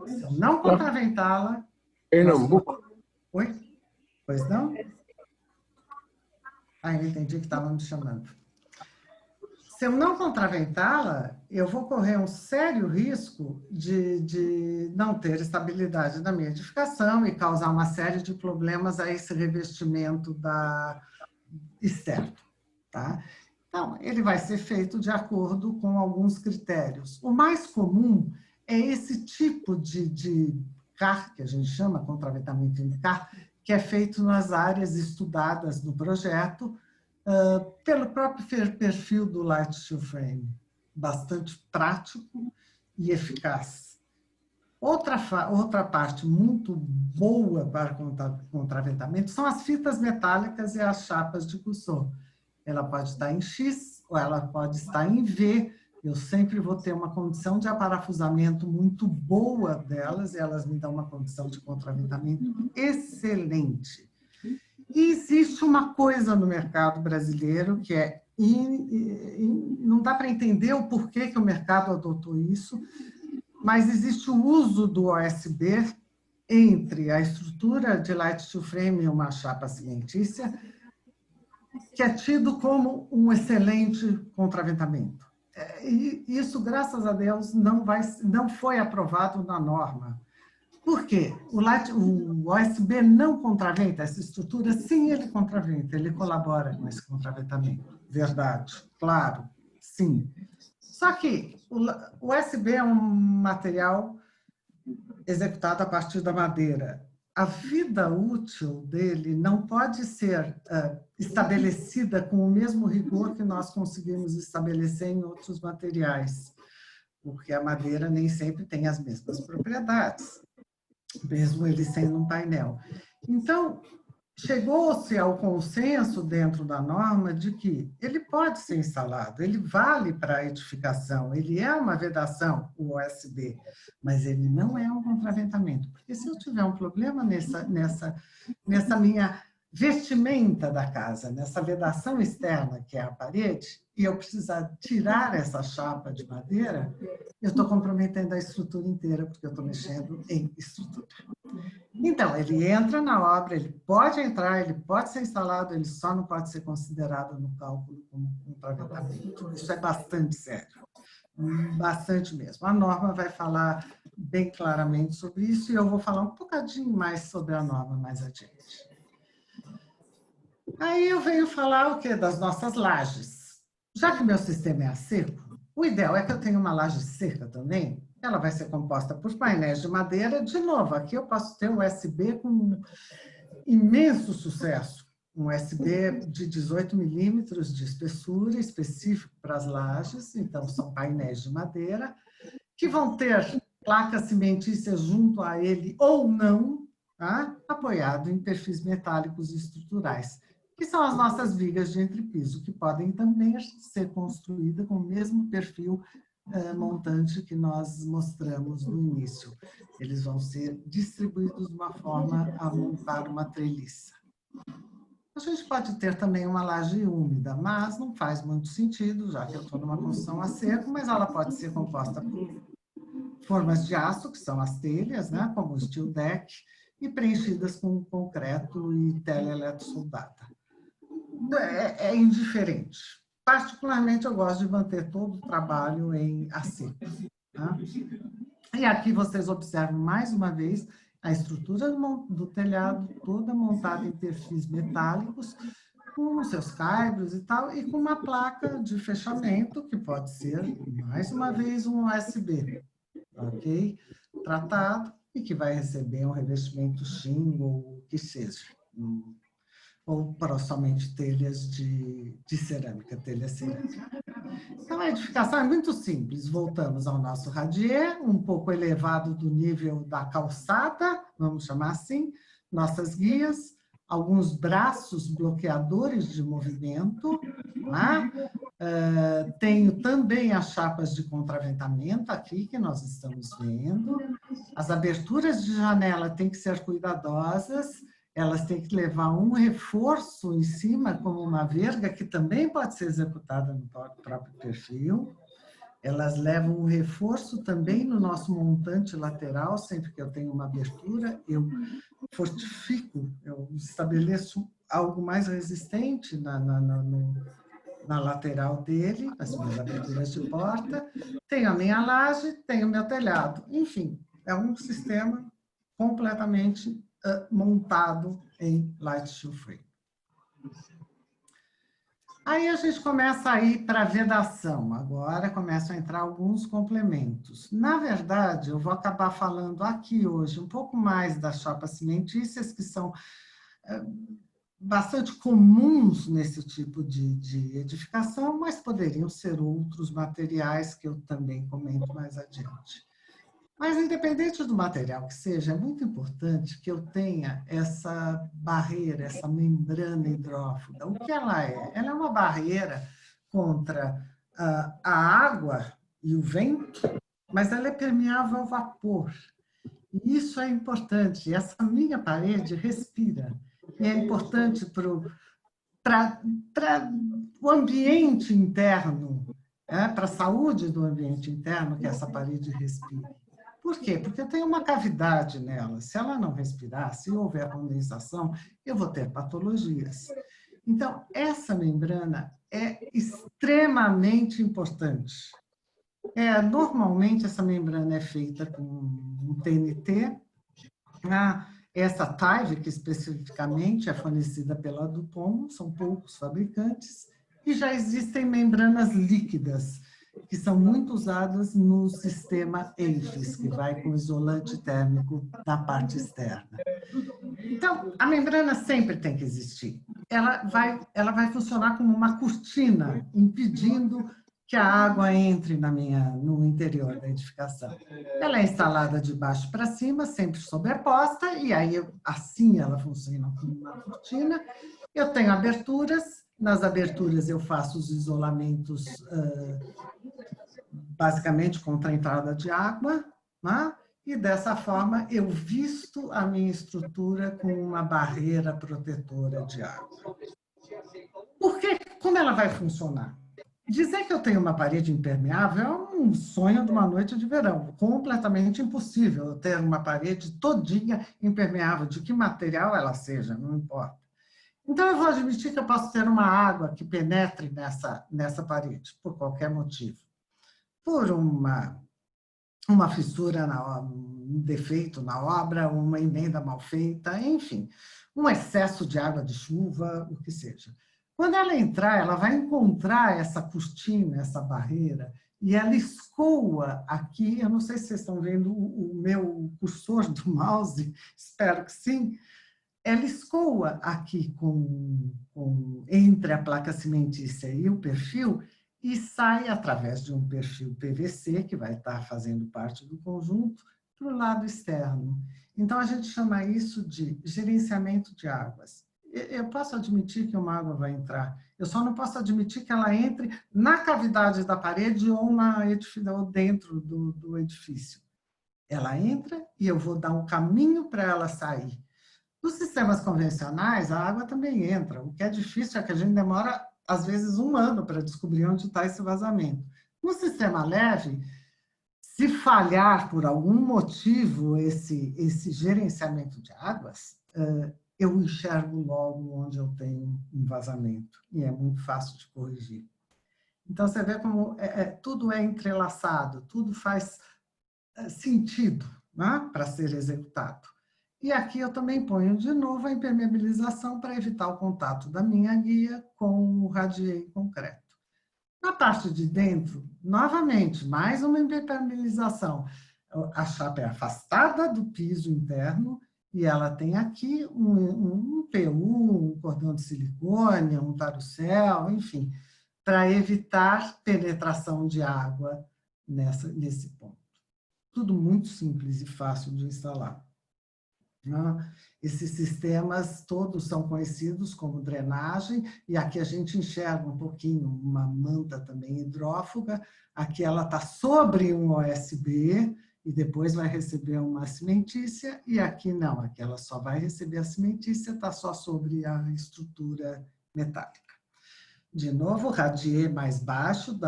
Se eu não contraventá-la... Pernambuco? Oi? Pois não? Eu entendi que estavam me chamando. Se eu não contraventá-la, eu vou correr um sério risco de não ter estabilidade na minha edificação e causar uma série de problemas a esse revestimento externo. Tá? Então, ele vai ser feito de acordo com alguns critérios. O mais comum é esse tipo de CAR, que a gente chama contraventamento em CAR, que é feito nas áreas estudadas no projeto, pelo próprio perfil do Light Steel Frame, bastante prático e eficaz. Outra parte muito boa para contraventamento são as fitas metálicas e as chapas de Cusson. Ela pode estar em X ou ela pode estar em V. Eu sempre vou ter uma condição de aparafusamento muito boa delas e elas me dão uma condição de contraventamento excelente. E existe uma coisa no mercado brasileiro que não dá para entender o porquê que o mercado adotou isso, mas existe o uso do OSB entre a estrutura de Light Steel Frame e uma chapa cimentícia, que é tido como um excelente contraventamento. E isso, graças a Deus, não foi aprovado na norma. Por quê? O OSB não contraventa essa estrutura? Sim, ele contraventa, ele colabora com esse contraventamento. Verdade, claro, sim. Só que o OSB é um material executado a partir da madeira. A vida útil dele não pode ser estabelecida com o mesmo rigor que nós conseguimos estabelecer em outros materiais, porque a madeira nem sempre tem as mesmas propriedades, mesmo ele sendo um painel. Então, chegou-se ao consenso dentro da norma de que ele pode ser instalado, ele vale para a edificação, ele é uma vedação, o OSB, mas ele não é um contraventamento. Porque se eu tiver um problema nessa minha vestimenta da casa, nessa vedação externa, que é a parede, e eu precisar tirar essa chapa de madeira, eu estou comprometendo a estrutura inteira, porque eu estou mexendo em estrutura. Então, ele entra na obra, ele pode entrar, ele pode ser instalado, ele só não pode ser considerado no cálculo como contraventamento. Isso é bastante sério. bastante mesmo. A norma vai falar bem claramente sobre isso e eu vou falar um bocadinho mais sobre a norma mais adiante. Aí eu venho falar o quê? Das nossas lajes. Já que meu sistema é a seco, o ideal é que eu tenha uma laje seca também. Ela vai ser composta por painéis de madeira. De novo, aqui eu posso ter um USB com imenso sucesso. Um USB de 18 milímetros de espessura, específico para as lajes. Então, são painéis de madeira, que vão ter placas cimentícias junto a ele ou não, tá? Apoiado em perfis metálicos estruturais, que são as nossas vigas de entrepiso, que podem também ser construídas com o mesmo perfil montante que nós mostramos no início. Eles vão ser distribuídos de uma forma a montar uma treliça. A gente pode ter também uma laje úmida, mas não faz muito sentido, já que eu estou numa construção a seco, mas ela pode ser composta por formas de aço, que são as telhas, né, como o steel deck, e preenchidas com concreto e tela eletrosoldada. É indiferente. Particularmente, eu gosto de manter todo o trabalho em a seco. Tá? E aqui vocês observam, mais uma vez, a estrutura do telhado toda montada em perfis metálicos, com seus caibros e tal, e com uma placa de fechamento, que pode ser, mais uma vez, um USB, ok? Tratado, e que vai receber um revestimento shingle, ou o que seja. Ou para somente telhas de cerâmica, telha cerâmica. Então, a edificação é muito simples. Voltamos ao nosso radier, um pouco elevado do nível da calçada, vamos chamar assim, nossas guias, alguns braços bloqueadores de movimento, né? Tenho também as chapas de contraventamento aqui, que nós estamos vendo. As aberturas de janela têm que ser cuidadosas, elas têm que levar um reforço em cima, como uma verga, que também pode ser executada no próprio perfil. Elas levam um reforço também no nosso montante lateral, sempre que eu tenho uma abertura, eu fortifico, eu estabeleço algo mais resistente na lateral dele, as minhas aberturas de porta. Tenho a minha laje, tenho o meu telhado. Enfim, é um sistema completamente montado em light steel frame. Aí a gente começa a ir para a vedação. Agora começam a entrar alguns complementos. Na verdade, eu vou acabar falando aqui hoje um pouco mais das chapas cimentícias, que são bastante comuns nesse tipo de edificação, mas poderiam ser outros materiais que eu também comento mais adiante. Mas, independente do material que seja, é muito importante que eu tenha essa barreira, essa membrana hidrófuga. O que ela é? Ela é uma barreira contra a água e o vento, mas ela é permeável ao vapor. E isso é importante. Essa minha parede respira. E é importante para o ambiente interno, para a saúde do ambiente interno, que essa parede respire. Por quê? Porque eu tenho uma cavidade nela. Se ela não respirar, se houver condensação, eu vou ter patologias. Então, essa membrana é extremamente importante. Normalmente, essa membrana é feita com um TNT. Essa TIVE, que especificamente é fornecida pela Dupont, são poucos fabricantes, e já existem membranas líquidas, que são muito usadas no sistema EIFES, que vai com isolante térmico na parte externa. Então, a membrana sempre tem que existir. Ela vai funcionar como uma cortina, impedindo que a água entre no interior da edificação. Ela é instalada de baixo para cima, sempre sobreposta, e aí assim ela funciona como uma cortina. Eu tenho aberturas, nas aberturas eu faço os isolamentos basicamente contra a entrada de água, né? E dessa forma eu visto a minha estrutura com uma barreira protetora de água. Como ela vai funcionar? Dizer que eu tenho uma parede impermeável é um sonho de uma noite de verão, completamente impossível eu ter uma parede todinha impermeável, de que material ela seja, não importa. Então, eu vou admitir que eu posso ter uma água que penetre nessa parede, por qualquer motivo. por uma fissura, um defeito na obra, uma emenda mal feita, enfim, um excesso de água de chuva, o que seja. Quando ela entrar, ela vai encontrar essa cortina, essa barreira, e ela escoa aqui, eu não sei se vocês estão vendo o meu cursor do mouse, espero que sim, ela escoa aqui entre a placa cimentícia e o perfil e sai através de um perfil PVC, que vai estar fazendo parte do conjunto, para o lado externo. Então, a gente chama isso de gerenciamento de águas. Eu posso admitir que uma água vai entrar, eu só não posso admitir que ela entre na cavidade da parede ou dentro do edifício. Ela entra e eu vou dar um caminho para ela sair. Nos sistemas convencionais, a água também entra. O que é difícil é que a gente demora, às vezes, 1 ano para descobrir onde está esse vazamento. No sistema leve, se falhar por algum motivo esse gerenciamento de águas, eu enxergo logo onde eu tenho um vazamento. E é muito fácil de corrigir. Então, você vê como tudo é entrelaçado, tudo faz sentido, né, para ser executado. E aqui eu também ponho de novo a impermeabilização para evitar o contato da minha guia com o radier em concreto. Na parte de dentro, novamente, mais uma impermeabilização. A chapa é afastada do piso interno e ela tem aqui um PU, um cordão de silicone, um tarucel, enfim, para evitar penetração de água nesse ponto. Tudo muito simples e fácil de instalar. Esses sistemas todos são conhecidos como drenagem, e aqui a gente enxerga um pouquinho uma manta também hidrófuga, aqui ela está sobre um OSB, e depois vai receber uma cimentícia, e aqui não, aqui ela só vai receber a cimentícia, está só sobre a estrutura metálica. De novo, radier mais baixo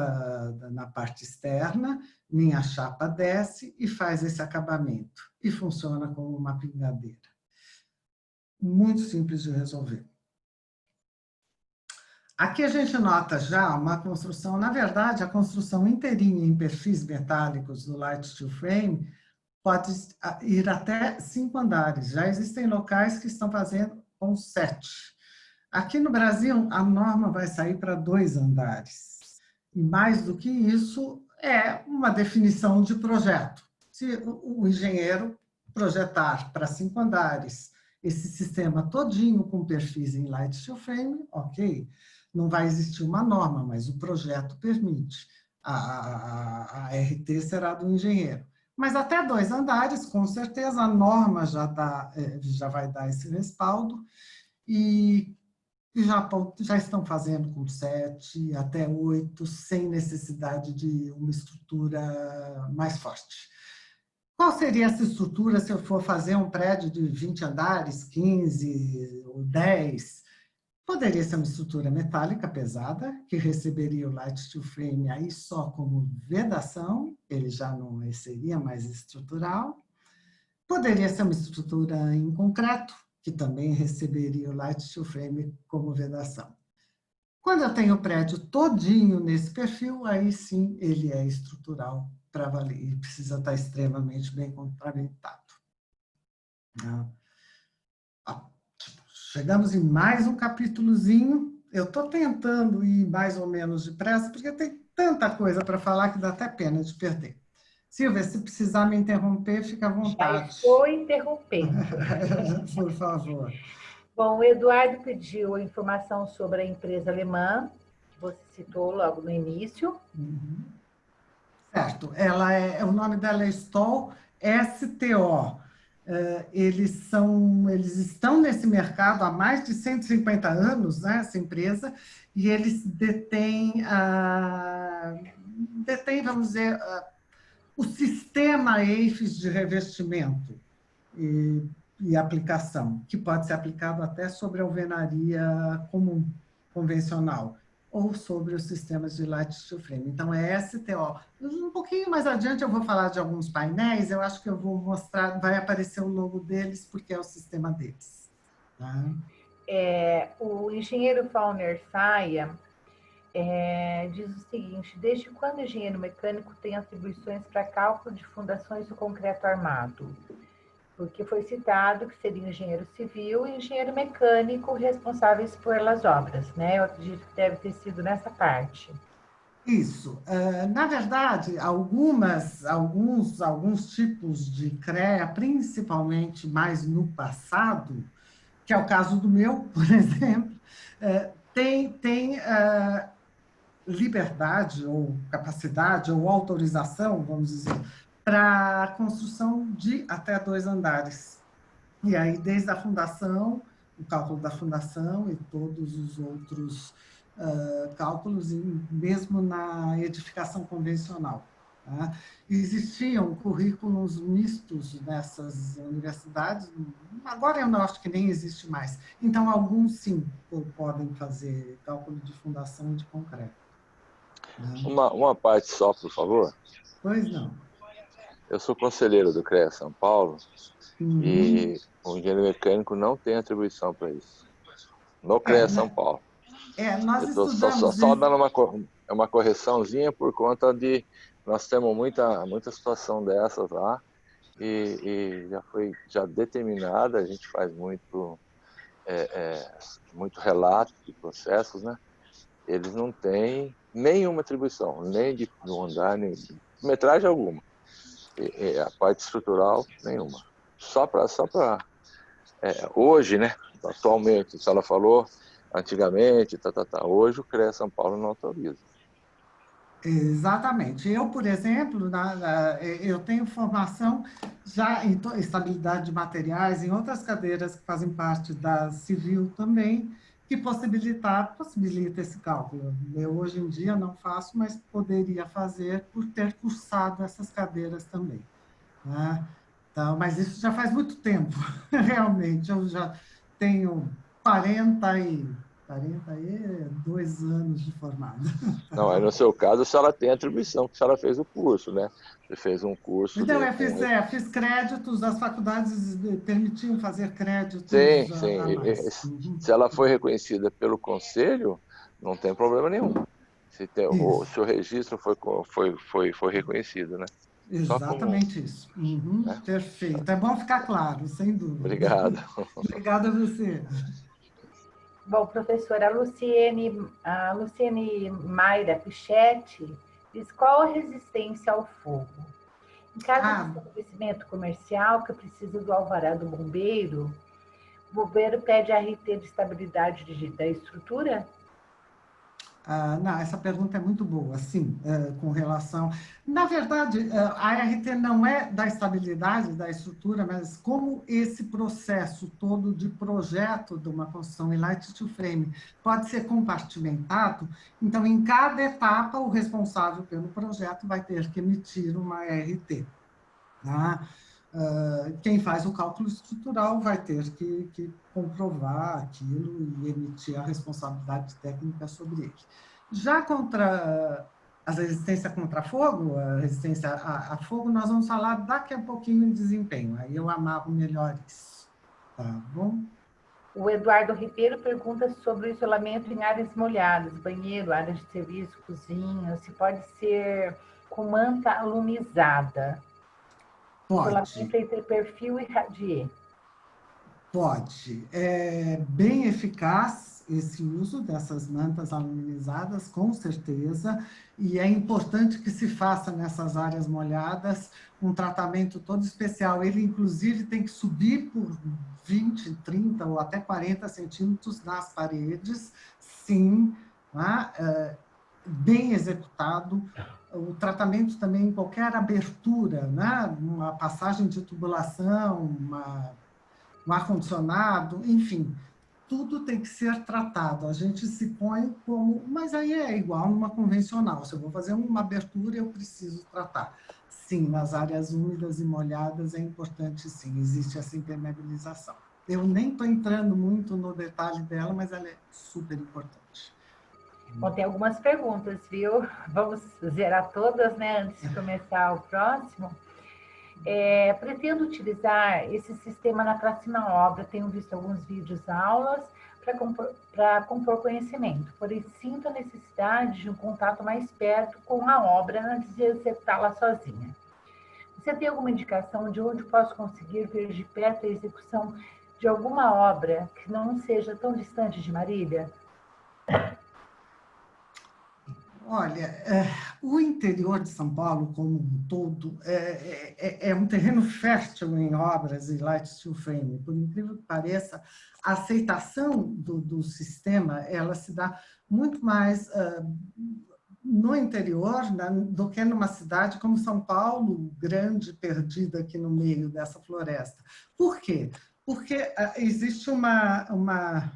na parte externa, minha chapa desce e faz esse acabamento. E funciona como uma pingadeira. Muito simples de resolver. Aqui a gente nota já uma construção, na verdade, a construção inteirinha em perfis metálicos do Light Steel Frame pode ir até 5 andares. Já existem locais que estão fazendo com 7. Aqui no Brasil, a norma vai sair para 2 andares. E mais do que isso, é uma definição de projeto. Se o engenheiro projetar para 5 andares esse sistema todinho com perfis em Light Steel Frame, ok. Não vai existir uma norma, mas o projeto permite. A RT será do engenheiro. Mas até 2 andares, com certeza, a norma já vai dar esse respaldo. E já estão fazendo com 7 até 8, sem necessidade de uma estrutura mais forte. Qual seria essa estrutura se eu for fazer um prédio de 20 andares, 15 ou 10? Poderia ser uma estrutura metálica pesada, que receberia o Light Steel Frame aí só como vedação, ele já não seria mais estrutural. Poderia ser uma estrutura em concreto, que também receberia o Light Steel Frame como vedação. Quando eu tenho o prédio todinho nesse perfil, aí sim ele é estrutural para valer e precisa estar extremamente bem complementado. Chegamos em mais um capítulozinho. Eu estou tentando ir mais ou menos depressa, porque tem tanta coisa para falar que dá até pena de perder. Silvia, se precisar me interromper, fica à vontade. Já estou interrompendo. Por favor. Bom, o Eduardo pediu a informação sobre a empresa alemã, que você citou logo no início. Uhum. Certo. O nome dela é Stoll STO. Eles estão nesse mercado há mais de 150 anos, né, essa empresa, e eles detêm, vamos dizer, o sistema EIFES de revestimento e aplicação, que pode ser aplicado até sobre a alvenaria comum, convencional, ou sobre os sistemas de Light Steel Frame. Então, é STO. Um pouquinho mais adiante eu vou falar de alguns painéis, eu acho que eu vou mostrar, vai aparecer o logo deles, porque é o sistema deles. Tá? O engenheiro Fauner Saia, diz o seguinte: desde quando o engenheiro mecânico tem atribuições para cálculo de fundações do concreto armado? Porque foi citado que seria o engenheiro civil e o engenheiro mecânico responsáveis pelas obras, né? Eu acredito que deve ter sido nessa parte. Isso. Na verdade, alguns tipos de CREA, principalmente mais no passado, que é o caso do meu, por exemplo, tem liberdade ou capacidade ou autorização, vamos dizer, para a construção de até 2 andares. E aí, desde a fundação, o cálculo da fundação e todos os outros cálculos, mesmo na edificação convencional. Tá? Existiam currículos mistos nessas universidades, agora eu não acho que nem existe mais. Então, alguns, sim, podem fazer cálculo de fundação e de concreto. Uma parte só, por favor. Pois não. Eu sou conselheiro do CREA São Paulo e o engenheiro mecânico não tem atribuição para isso. No CREA São Paulo. Nós eu estou estudamos só dando uma correçãozinha por conta de nós temos muita situação dessas lá e já foi determinada, a gente faz muito relato de processos, né? Eles não têm nenhuma atribuição, nem de andar, nem de metragem alguma. E a parte estrutural, nenhuma. Só para hoje, né? Atualmente, a senhora falou, antigamente, hoje o CREA São Paulo não autoriza. Exatamente. Eu, por exemplo, eu tenho formação já em estabilidade de materiais, em outras cadeiras que fazem parte da civil também, que possibilita esse cálculo. Eu, hoje em dia, não faço, mas poderia fazer por ter cursado essas cadeiras também. Né? Então, mas isso já faz muito tempo, realmente. Eu já tenho 42 anos de formado. Não, aí no seu caso, a senhora tem atribuição, porque a senhora fez o curso, né? Você fez um curso... Então, eu fiz créditos, as faculdades permitiam fazer créditos sim. a mais. Se ela foi reconhecida pelo conselho, não tem problema nenhum. O seu registro foi reconhecido, né? Exatamente isso. Né? Perfeito. É bom ficar claro, sem dúvida. Obrigado. Obrigada a você. Bom, professora, a Luciene Mayra Pichetti diz: qual a resistência ao fogo? Em caso de estabelecimento comercial que precisa do alvará do bombeiro, o bombeiro pede a RT de estabilidade da estrutura? Não, essa pergunta é muito boa, sim, com relação... Na verdade, a ART não é da estabilidade da estrutura, mas como esse processo todo de projeto de uma construção em light to frame pode ser compartimentado, então, em cada etapa, o responsável pelo projeto vai ter que emitir uma ART. Tá? Quem faz o cálculo estrutural vai ter que comprovar aquilo e emitir a responsabilidade técnica sobre ele. Já contra a resistência contra fogo, a resistência a fogo, nós vamos falar daqui a pouquinho em desempenho, aí eu amarro melhor isso, tá bom? O Eduardo Ribeiro pergunta sobre o isolamento em áreas molhadas, banheiro, área de serviço, cozinha, se pode ser com manta alumizada. Pode. Isolamento entre perfil e radier. Pode. É bem eficaz esse uso dessas mantas aluminizadas, com certeza, e é importante que se faça nessas áreas molhadas um tratamento todo especial. Ele, inclusive, tem que subir por 20, 30 ou até 40 centímetros nas paredes, sim, né? Bem executado. O tratamento também em qualquer abertura, né? Uma passagem de tubulação, um ar-condicionado, enfim, tudo tem que ser tratado. A gente se põe como... Mas aí é igual numa convencional. Se eu vou fazer uma abertura, eu preciso tratar. Sim, nas áreas úmidas e molhadas é importante, sim, existe essa impermeabilização. Eu nem estou entrando muito no detalhe dela, mas ela é super importante. Bom, tem algumas perguntas, viu? Vamos zerar todas, né, antes de começar o próximo. Pretendo utilizar esse sistema na próxima obra. Tenho visto alguns vídeos, aulas, para compor conhecimento. Porém, sinto a necessidade de um contato mais perto com a obra antes de executá-la sozinha. Você tem alguma indicação de onde posso conseguir ver de perto a execução de alguma obra que não seja tão distante de Marília? Olha, o interior de São Paulo, como um todo, é um terreno fértil em obras e light steel frame. Por incrível que pareça, a aceitação do sistema, ela se dá muito mais no interior, né, do que numa cidade como São Paulo, grande, perdida aqui no meio dessa floresta. Por quê? Porque existe uma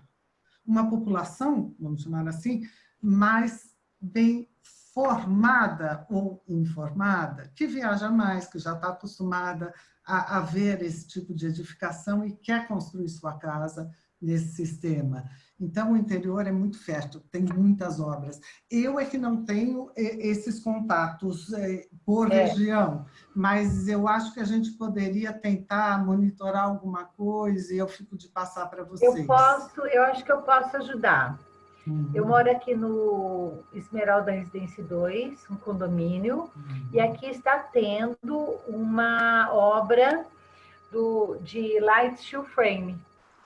população, vamos chamar assim, mais bem formada ou informada, que viaja mais, que já está acostumada a ver esse tipo de edificação e quer construir sua casa nesse sistema. Então, o interior é muito fértil, tem muitas obras. Eu é que não tenho esses contatos por região, mas eu acho que a gente poderia tentar monitorar alguma coisa e eu fico de passar para vocês. Eu acho que eu posso ajudar. Eu moro aqui no Esmeralda Residência 2, um condomínio, e aqui está tendo uma obra de light steel frame.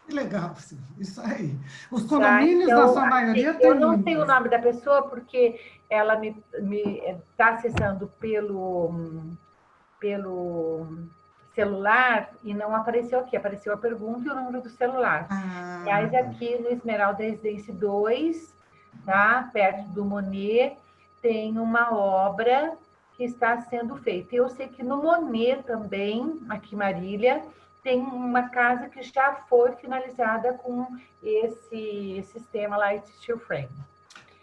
Que legal, isso aí. Os condomínios, então, na sua maioria, tem. Eu não sei o nome da pessoa, porque ela me está acessando pelo celular e não apareceu aqui. Apareceu a pergunta e o número do celular. Mas aqui no Esmeralda Residência 2, tá? Perto do Monet, tem uma obra que está sendo feita. Eu sei que no Monet também, aqui em Marília, tem uma casa que já foi finalizada com esse sistema light steel frame.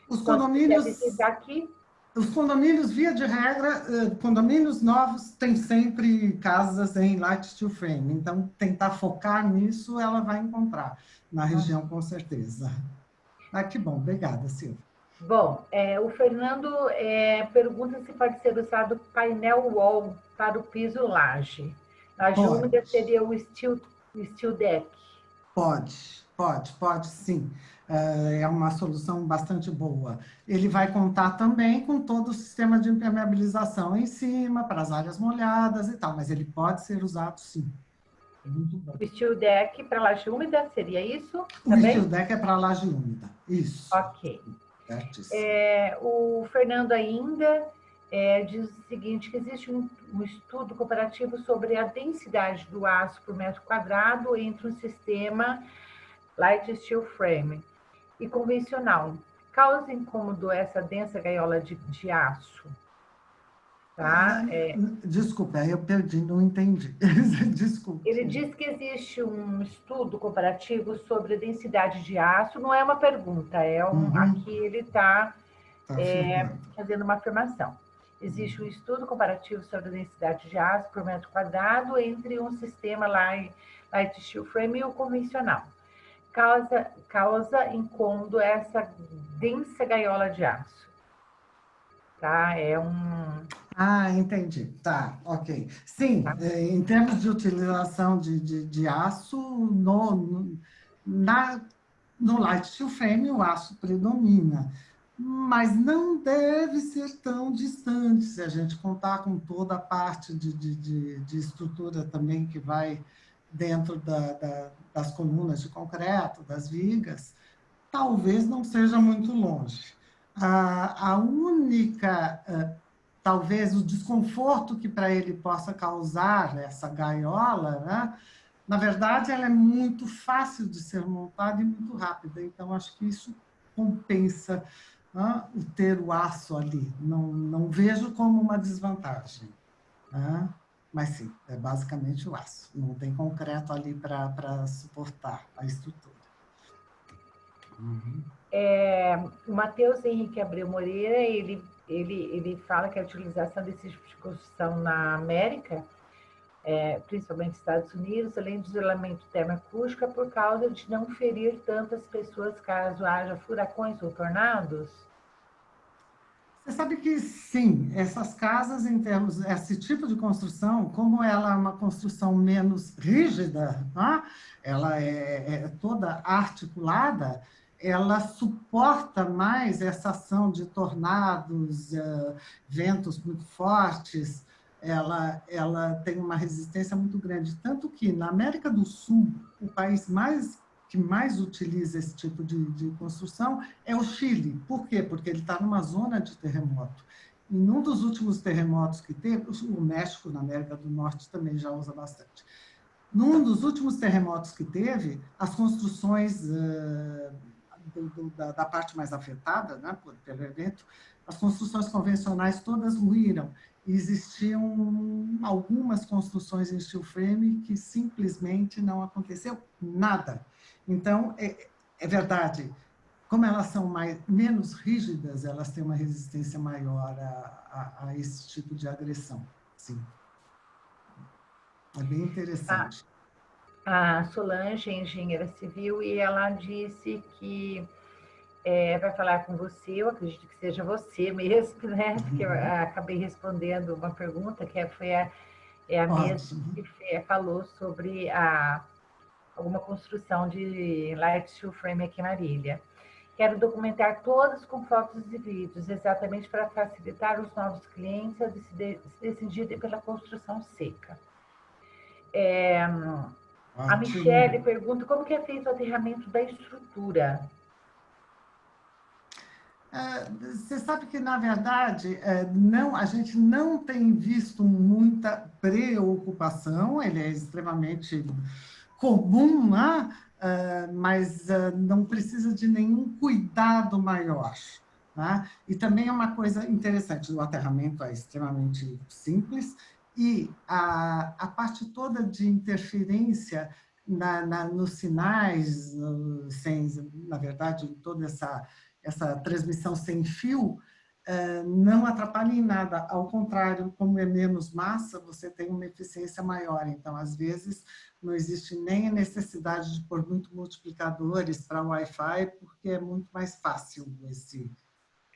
Os condomínios... Aqui, os condomínios, via de regra, condomínios novos têm sempre casas em light steel frame. Então, tentar focar nisso, ela vai encontrar na região, com certeza. Que bom. Obrigada, Silvia. Bom, o Fernando pergunta se pode ser usado painel wall para o piso laje. A úmida seria o steel deck. Pode sim. É uma solução bastante boa. Ele vai contar também com todo o sistema de impermeabilização em cima, para as áreas molhadas e tal, mas ele pode ser usado sim. Muito bom. O steel deck para laje úmida, seria isso? O steel deck é para laje úmida, isso. Ok. O Fernando ainda diz o seguinte, que existe um estudo comparativo sobre a densidade do aço por metro quadrado entre um sistema light steel frame e convencional. Causa incômodo essa densa gaiola de aço? Tá? Desculpa, eu perdi, não entendi. Desculpa. Ele diz que existe um estudo comparativo sobre a densidade de aço, não é uma pergunta, aqui ele está fazendo uma afirmação. Existe um estudo comparativo sobre a densidade de aço por metro quadrado entre um sistema light steel frame e o convencional. Causa incômodo essa densa gaiola de aço. Tá? Entendi. Tá, ok. Sim, em termos de utilização de aço, no light steel frame o aço predomina, mas não deve ser tão distante, se a gente contar com toda a parte de estrutura também que vai dentro das colunas de concreto, das vigas, talvez não seja muito longe. A única, talvez, o desconforto que para ele possa causar essa gaiola, né? Na verdade, ela é muito fácil de ser montada e muito rápida, então acho que isso compensa o ter o aço ali. Não vejo como uma desvantagem. Mas sim, é basicamente o aço. Não tem concreto ali para suportar a estrutura. O Matheus Henrique Abreu Moreira, ele fala que a utilização desse tipo de construção na América, principalmente nos Estados Unidos, além do isolamento termoacústico, é por causa de não ferir tantas pessoas caso haja furacões ou tornados? Você sabe que sim, essas casas, em termos, esse tipo de construção, como ela é uma construção menos rígida, tá? Ela é toda articulada, ela suporta mais essa ação de tornados, ventos muito fortes, ela tem uma resistência muito grande. Tanto que na América do Sul, o país que mais utiliza esse tipo de construção é o Chile. Por quê? Porque ele está numa zona de terremoto. E num dos últimos terremotos que teve, o México, na América do Norte, também já usa bastante. Num dos últimos terremotos que teve, as construções da parte mais afetada, né, pelo evento, as construções convencionais todas ruíram. Existiam algumas construções em steel frame que simplesmente não aconteceu nada. Então, é verdade, como elas são menos rígidas, elas têm uma resistência maior a esse tipo de agressão. Sim. É bem interessante. A Solange é engenheira civil e ela disse que vai falar com você, eu acredito que seja você mesmo, né? Porque eu acabei respondendo uma pergunta que foi a mesma que falou sobre alguma construção de light steel frame aqui em Marília. Quero documentar todas com fotos e vídeos, exatamente para facilitar os novos clientes a se decidirem pela construção seca. A Michele pergunta como que é feito o aterramento da estrutura. Você sabe que, na verdade, a gente não tem visto muita preocupação, ele é extremamente comum, né? Mas não precisa de nenhum cuidado maior. Né? E também é uma coisa interessante, o aterramento é extremamente simples e a parte toda de interferência nos sinais, na verdade, toda essa transmissão sem fio, não atrapalha em nada. Ao contrário, como é menos massa, você tem uma eficiência maior. Então, às vezes, não existe nem a necessidade de pôr muito multiplicadores para o Wi-Fi, porque é muito mais fácil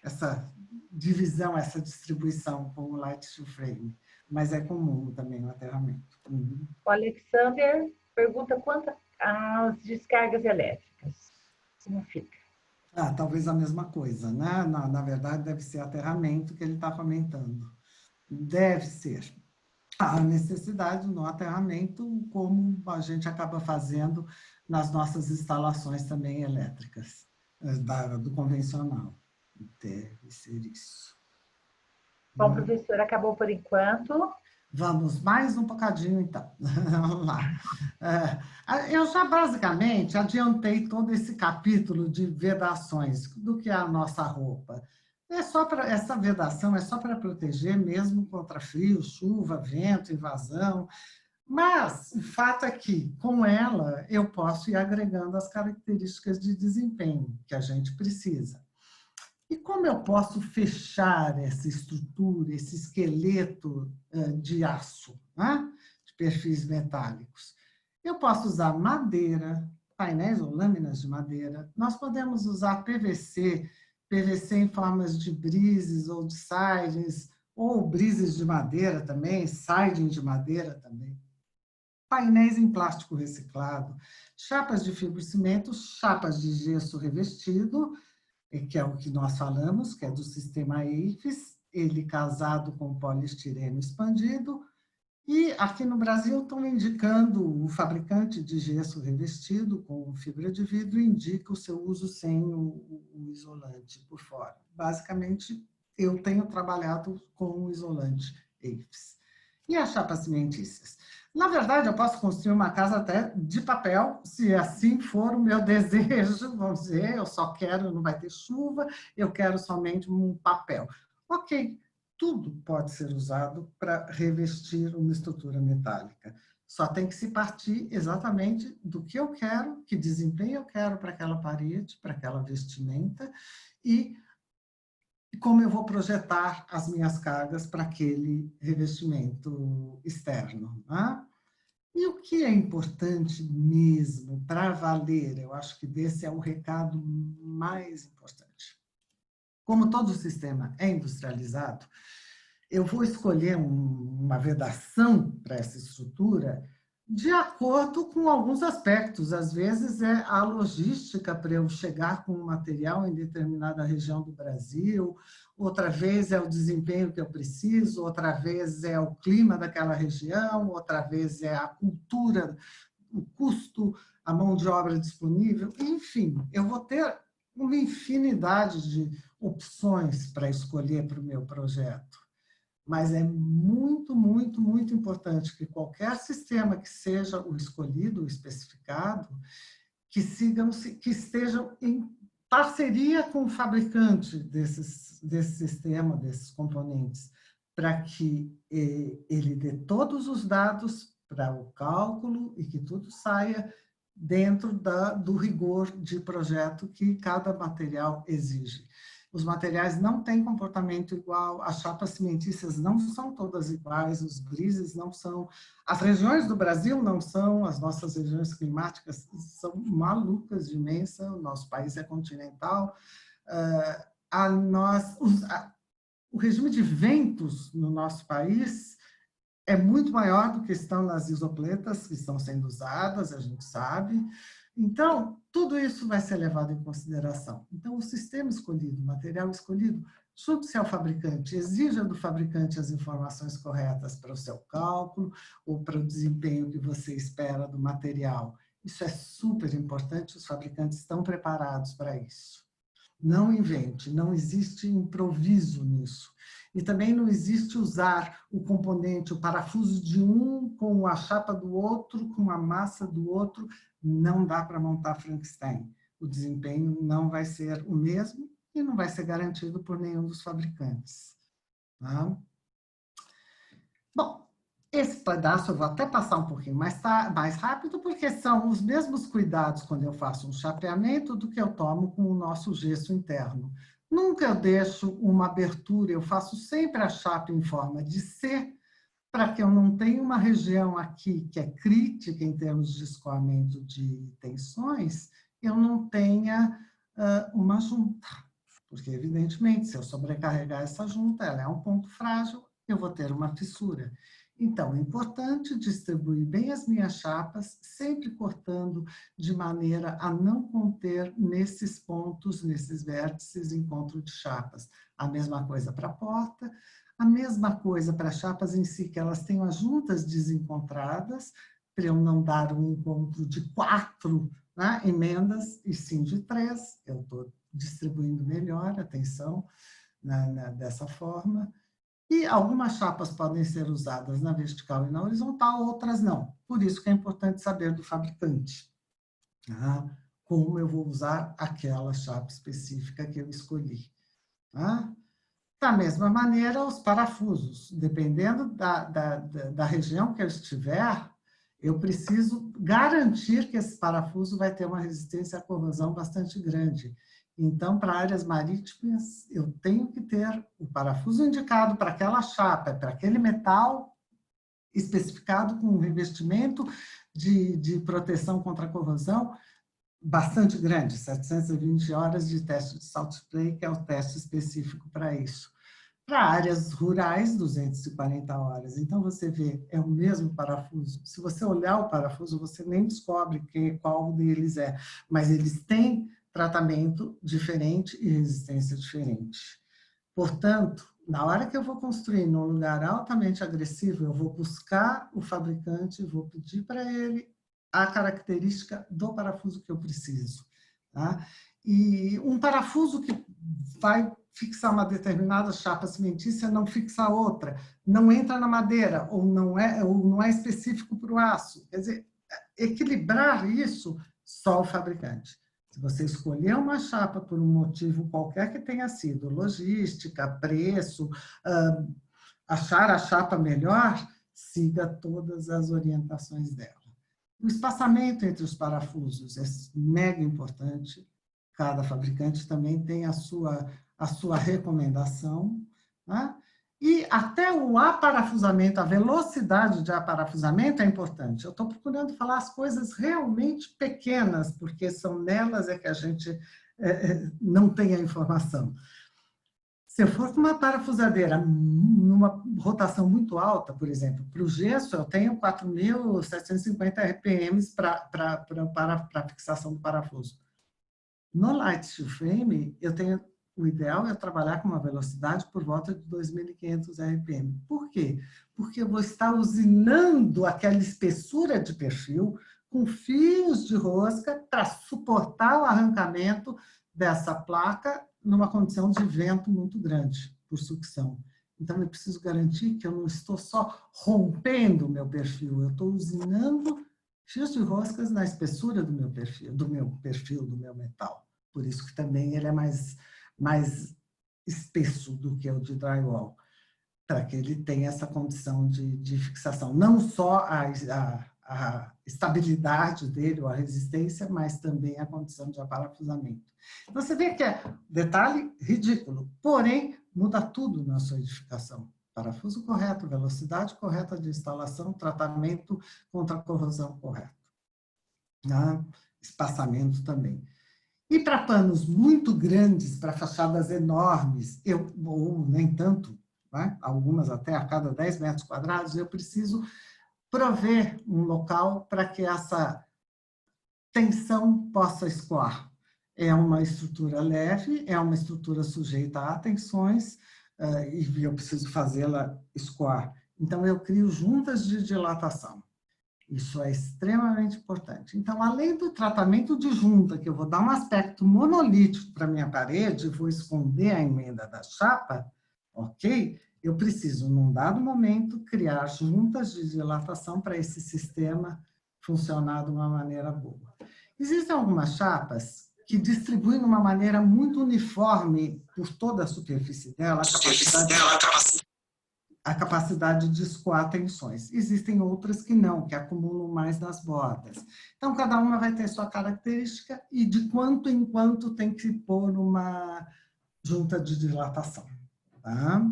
essa divisão, essa distribuição com o Light Steel Frame. Mas é comum também o aterramento. O Alexander pergunta quanto às descargas elétricas. Como fica? Talvez a mesma coisa, né? Na verdade, deve ser aterramento que ele está comentando. Deve ser. A necessidade no aterramento, como a gente acaba fazendo nas nossas instalações também elétricas, do convencional. Deve ser isso. Bom, professor, acabou por enquanto. Vamos mais um bocadinho, então. Vamos lá. Eu já basicamente adiantei todo esse capítulo de vedações do que é a nossa roupa. Essa vedação é só para proteger mesmo contra frio, chuva, vento, invasão. Mas o fato é que, com ela, eu posso ir agregando as características de desempenho que a gente precisa. E como eu posso fechar essa estrutura, esse esqueleto de aço, né? De perfis metálicos? Eu posso usar madeira, painéis ou lâminas de madeira. Nós podemos usar PVC em formas de brises ou de sidings, ou brises de madeira também, siding de madeira também. Painéis em plástico reciclado, chapas de fibrocimento, chapas de gesso revestido, que é o que nós falamos, que é do sistema EIFES, ele casado com poliestireno expandido, e aqui no Brasil estão indicando, o fabricante de gesso revestido com fibra de vidro indica o seu uso sem o isolante por fora. Basicamente, eu tenho trabalhado com o isolante EIFES. E as chapas cimentícias? Na verdade, eu posso construir uma casa até de papel, se assim for o meu desejo, vamos dizer, eu só quero, não vai ter chuva, eu quero somente um papel. Ok, tudo pode ser usado para revestir uma estrutura metálica. Só tem que se partir exatamente do que eu quero, que desempenho eu quero para aquela parede, para aquela vestimenta, e como eu vou projetar as minhas cargas para aquele revestimento externo. Né? E o que é importante mesmo para valer, eu acho que desse é o recado mais importante. como todo sistema é industrializado, eu vou escolher uma vedação para essa estrutura de acordo com alguns aspectos. Às vezes é a logística para eu chegar com o material em determinada região do Brasil, outra vez é o desempenho que eu preciso, outra vez é o clima daquela região, outra vez é a cultura, o custo, a mão de obra disponível. Enfim, eu vou ter uma infinidade de opções para escolher para o meu projeto. Mas é muito, muito, muito importante que qualquer sistema que seja o escolhido, o especificado, que estejam em parceria com o fabricante desse sistema, desses componentes, para que ele dê todos os dados para o cálculo e que tudo saia dentro do rigor de projeto que cada material exige. Os materiais não têm comportamento igual, as chapas cimentícias não são todas iguais, os grises não são, as regiões do Brasil não são, as nossas regiões climáticas são malucas de imensa, o nosso país é continental, o regime de ventos no nosso país é muito maior do que estão nas isopletas que estão sendo usadas, a gente sabe. Então, tudo isso vai ser levado em consideração. Então, o sistema escolhido, o material escolhido, junte-se ao fabricante, exija do fabricante as informações corretas para o seu cálculo ou para o desempenho que você espera do material. Isso é super importante, os fabricantes estão preparados para isso. Não invente, não existe improviso nisso. E também não existe usar o componente, o parafuso de um com a chapa do outro, com a massa do outro. Não dá para montar Frankenstein. O desempenho não vai ser o mesmo e não vai ser garantido por nenhum dos fabricantes. Tá? Bom, esse pedaço eu vou até passar um pouquinho mais rápido, porque são os mesmos cuidados quando eu faço um chapeamento do que eu tomo com o nosso gesso interno. Nunca eu deixo uma abertura, eu faço sempre a chapa em forma de C, para que eu não tenha uma região aqui que é crítica em termos de escoamento de tensões, eu não tenha uma junta. Porque, evidentemente, se eu sobrecarregar essa junta, ela é um ponto frágil, eu vou ter uma fissura. Então, é importante distribuir bem as minhas chapas, sempre cortando de maneira a não conter nesses pontos, nesses vértices, encontro de chapas. A mesma coisa para a porta, a mesma coisa para as chapas em si, que elas tenham as juntas desencontradas, para eu não dar um encontro de 4 emendas, e sim de 3. Eu estou distribuindo melhor a tensão dessa forma. E algumas chapas podem ser usadas na vertical e na horizontal, outras não. Por isso que é importante saber do fabricante como eu vou usar aquela chapa específica que eu escolhi. Da mesma maneira, os parafusos. Dependendo da região que eu estiver, eu preciso garantir que esse parafuso vai ter uma resistência à corrosão bastante grande. Então, para áreas marítimas, eu tenho que ter o parafuso indicado para aquela chapa, para aquele metal especificado com um revestimento de proteção contra a corrosão bastante grande, 720 horas de teste de salt spray, que é o teste específico para isso. Para áreas rurais, 240 horas. Então, você vê, é o mesmo parafuso. Se você olhar o parafuso, você nem descobre qual deles é, mas eles têm tratamento diferente e resistência diferente. Portanto, na hora que eu vou construir num lugar altamente agressivo, eu vou buscar o fabricante, vou pedir para ele a característica do parafuso que eu preciso. Tá? E um parafuso que vai fixar uma determinada chapa cimentícia não fixa outra, não entra na madeira, ou não é específico para o aço. Quer dizer, equilibrar isso só o fabricante. Se você escolher uma chapa por um motivo qualquer que tenha sido, logística, preço, achar a chapa melhor, siga todas as orientações dela. O espaçamento entre os parafusos é mega importante. Cada fabricante também tem a sua recomendação. Né? E até o aparafusamento, a velocidade de aparafusamento é importante. Eu estou procurando falar as coisas realmente pequenas, porque são nelas que a gente não tem a informação. Se eu for com uma parafusadeira numa rotação muito alta, por exemplo, para o gesso, eu tenho 4.750 RPMs para fixação do parafuso. No light steel frame, o ideal é trabalhar com uma velocidade por volta de 2.500 RPM. Por quê? Porque eu vou estar usinando aquela espessura de perfil com fios de rosca para suportar o arrancamento dessa placa numa condição de vento muito grande, por sucção. Então, eu preciso garantir que eu não estou só rompendo o meu perfil, eu estou usinando fios de roscas na espessura do meu perfil, do meu metal. Por isso que também ele é mais espesso do que o de drywall, para que ele tenha essa condição de fixação. Não só a estabilidade dele, ou a resistência, mas também a condição de aparafusamento. Então, você vê que é detalhe ridículo, porém, muda tudo na sua edificação. Parafuso correto, velocidade correta de instalação, tratamento contra a corrosão correto. Né? Espaçamento também. E para panos muito grandes, para fachadas enormes, ou nem tanto, né? Algumas até a cada 10 metros quadrados, eu preciso prover um local para que essa tensão possa escoar. É uma estrutura leve, é uma estrutura sujeita a tensões, e eu preciso fazê-la escoar. Então, eu crio juntas de dilatação. Isso é extremamente importante. Então, além do tratamento de junta, que eu vou dar um aspecto monolítico para a minha parede, vou esconder a emenda da chapa, ok? Eu preciso, num dado momento, criar juntas de dilatação para esse sistema funcionar de uma maneira boa. Existem algumas chapas que distribuem de uma maneira muito uniforme por toda a superfície dela a capacidade de escoar tensões. Existem outras que não, que acumulam mais nas bordas. Então, cada uma vai ter sua característica e de quanto em quanto tem que pôr uma junta de dilatação. Tá?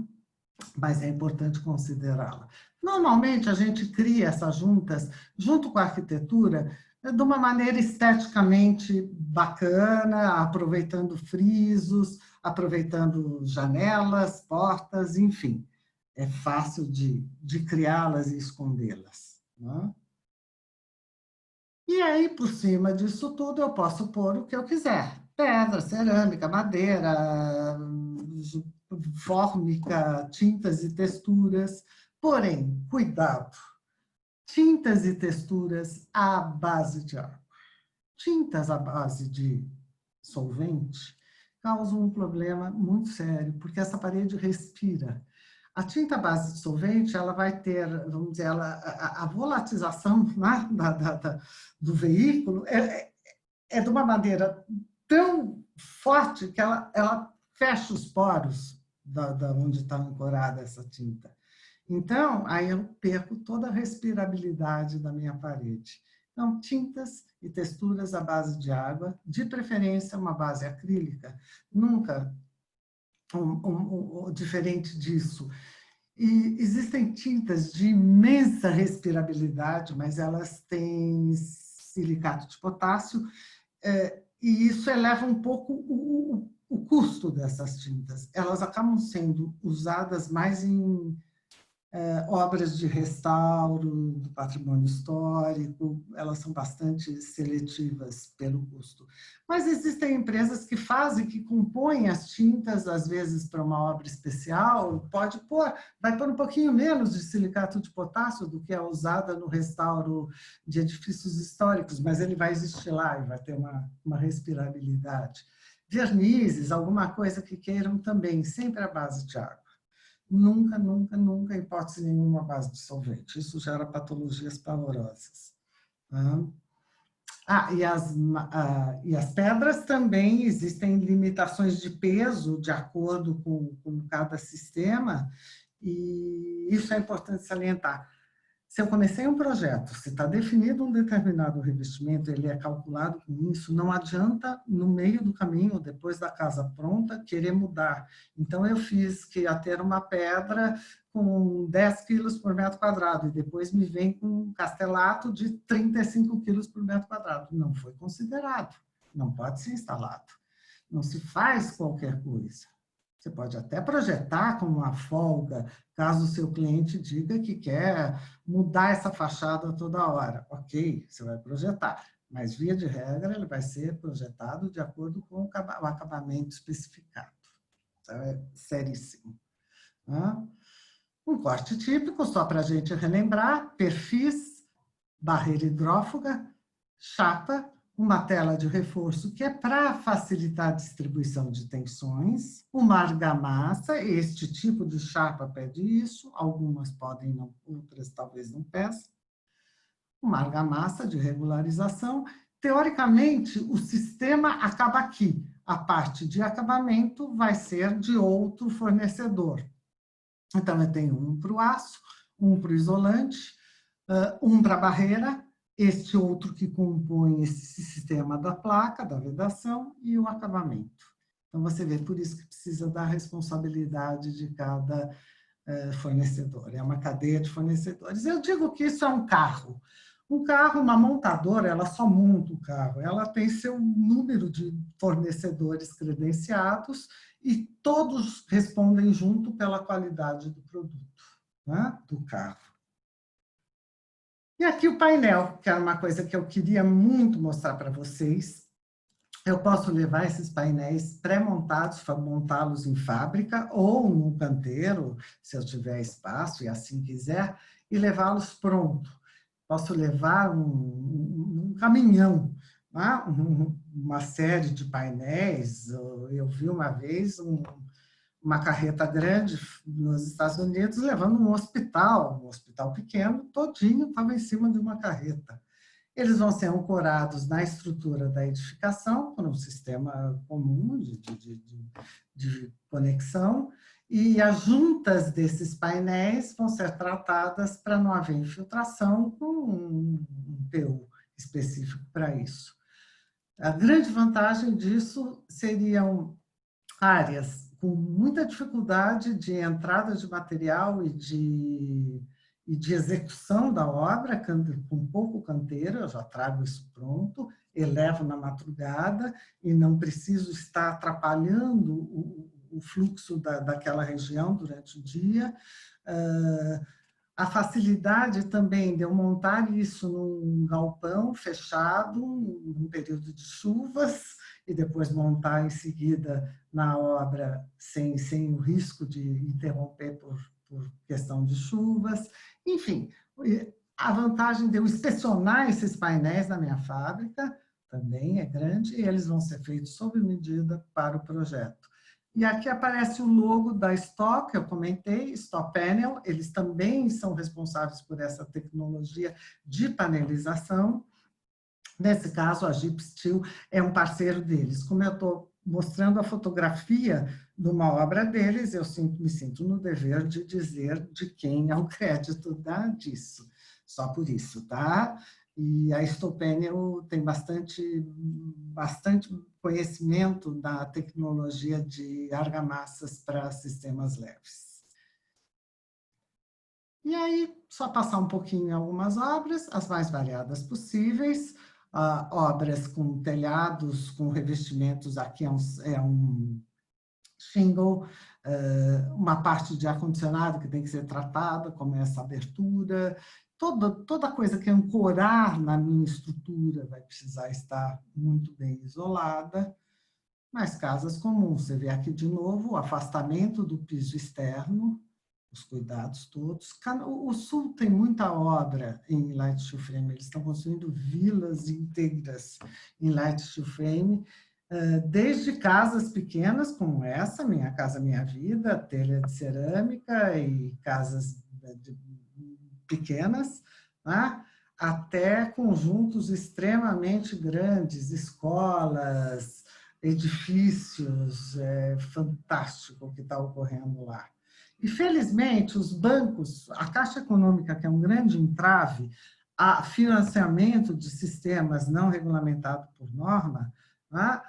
Mas é importante considerá-la. Normalmente, a gente cria essas juntas, junto com a arquitetura, de uma maneira esteticamente bacana, aproveitando frisos, aproveitando janelas, portas, enfim. É fácil de criá-las e escondê-las. Né? E aí, por cima disso tudo, eu posso pôr o que eu quiser. Pedra, cerâmica, madeira, fórmica, tintas e texturas. Porém, cuidado, tintas e texturas à base de água. Tintas à base de solvente causam um problema muito sério, porque essa parede respira. A tinta à base de solvente, ela vai ter, vamos dizer, a volatização, né, do veículo é de uma maneira tão forte que ela fecha os poros da onde está ancorada essa tinta. Então, aí eu perco toda a respirabilidade da minha parede. Então, tintas e texturas à base de água, de preferência uma base acrílica, nunca diferente disso. E existem tintas de imensa respirabilidade, mas elas têm silicato de potássio, e isso eleva um pouco o custo dessas tintas. Elas acabam sendo usadas mais em obras de restauro do patrimônio histórico, elas são bastante seletivas pelo custo. Mas existem empresas que fazem, que compõem as tintas, às vezes para uma obra especial, vai pôr um pouquinho menos de silicato de potássio do que é usada no restauro de edifícios históricos, mas ele vai existir lá e vai ter uma respirabilidade. Vernizes, alguma coisa que queiram também, sempre à base de água. Nunca, nunca, nunca, em hipótese nenhuma, à base de solvente. Isso gera patologias pavorosas. E as pedras também existem limitações de peso de acordo com cada sistema, e isso é importante salientar. Se eu comecei um projeto, se está definido um determinado revestimento, ele é calculado com isso, não adianta, no meio do caminho, depois da casa pronta, querer mudar. Então, eu fiz que ia ter uma pedra com 10 quilos por metro quadrado, e depois me vem com um castelato de 35 quilos por metro quadrado. Não foi considerado, não pode ser instalado. Não se faz qualquer coisa. Você pode até projetar com uma folga, caso o seu cliente diga que quer mudar essa fachada toda hora. Ok, você vai projetar, mas, via de regra, ele vai ser projetado de acordo com o acabamento especificado. Então, é seríssimo. Um corte típico, só para a gente relembrar: perfis, barreira hidrófuga, chapa, uma tela de reforço que é para facilitar a distribuição de tensões, uma argamassa, este tipo de chapa pede isso, algumas podem não, outras talvez não peçam, uma argamassa de regularização. Teoricamente, o sistema acaba aqui, a parte de acabamento vai ser de outro fornecedor. Então, eu tenho um para o aço, um para o isolante, um para a barreira, este outro que compõe esse sistema da placa, da vedação, e o acabamento. Então, você vê, por isso que precisa da responsabilidade de cada fornecedor. É uma cadeia de fornecedores. Eu digo que isso é um carro. Um carro, uma montadora, ela só monta o carro. Ela tem seu número de fornecedores credenciados e todos respondem junto pela qualidade do produto, né, do carro. E aqui o painel, que era uma coisa que eu queria muito mostrar para vocês. Eu posso levar esses painéis pré-montados, montá-los em fábrica ou num canteiro, se eu tiver espaço e assim quiser, e levá-los pronto. Posso levar um caminhão, né? Uma série de painéis. Eu vi uma vez uma carreta grande nos Estados Unidos levando um hospital pequeno, todinho estava em cima de uma carreta. Eles vão ser ancorados na estrutura da edificação, por um sistema comum de conexão, e as juntas desses painéis vão ser tratadas para não haver infiltração, com um PU específico para isso. A grande vantagem disso seriam áreas com muita dificuldade de entrada de material e de execução da obra, com pouco canteiro, eu já trago isso pronto, elevo na madrugada e não preciso estar atrapalhando o fluxo daquela região durante o dia. A facilidade também de eu montar isso num galpão fechado, num período de chuvas, e depois montar em seguida na obra sem o risco de interromper por questão de chuvas. Enfim, a vantagem de eu inspecionar esses painéis na minha fábrica também é grande, e eles vão ser feitos sob medida para o projeto. E aqui aparece o logo da Stock, eu comentei, Stock Panel, eles também são responsáveis por essa tecnologia de panelização. Nesse caso, a Jeep Steel é um parceiro deles. Como eu estou mostrando a fotografia de uma obra deles, eu me sinto no dever de dizer de quem é o crédito disso. Só por isso, tá? E a Stopanel tem bastante conhecimento da tecnologia de argamassas para sistemas leves. E aí, só passar um pouquinho em algumas obras, as mais variadas possíveis. Obras com telhados, com revestimentos, aqui é um shingle, uma parte de ar-condicionado que tem que ser tratada, como essa abertura, toda coisa que ancorar na minha estrutura vai precisar estar muito bem isolada. Nas casas comuns, você vê aqui de novo o afastamento do piso externo, os cuidados todos. O Sul tem muita obra em light steel frame, eles estão construindo vilas inteiras em light steel frame, desde casas pequenas como essa, Minha Casa Minha Vida, telha de cerâmica e casas pequenas, né? Até conjuntos extremamente grandes, escolas, edifícios, fantástico o que está ocorrendo lá. E, felizmente, os bancos, a Caixa Econômica, que é um grande entrave a financiamento de sistemas não regulamentados por norma, né,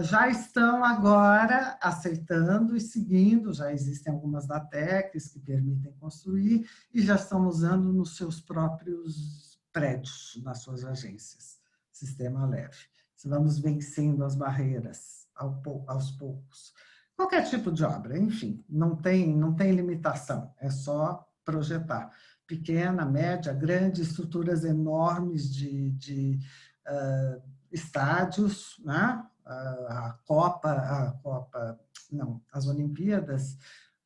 já estão agora aceitando e seguindo, já existem algumas DATECs que permitem construir e já estão usando nos seus próprios prédios, nas suas agências, sistema leve. Vamos vencendo as barreiras aos poucos. Qualquer tipo de obra, enfim, não tem limitação, é só projetar. Pequena, média, grande, estruturas enormes de estádios, né? As Olimpíadas,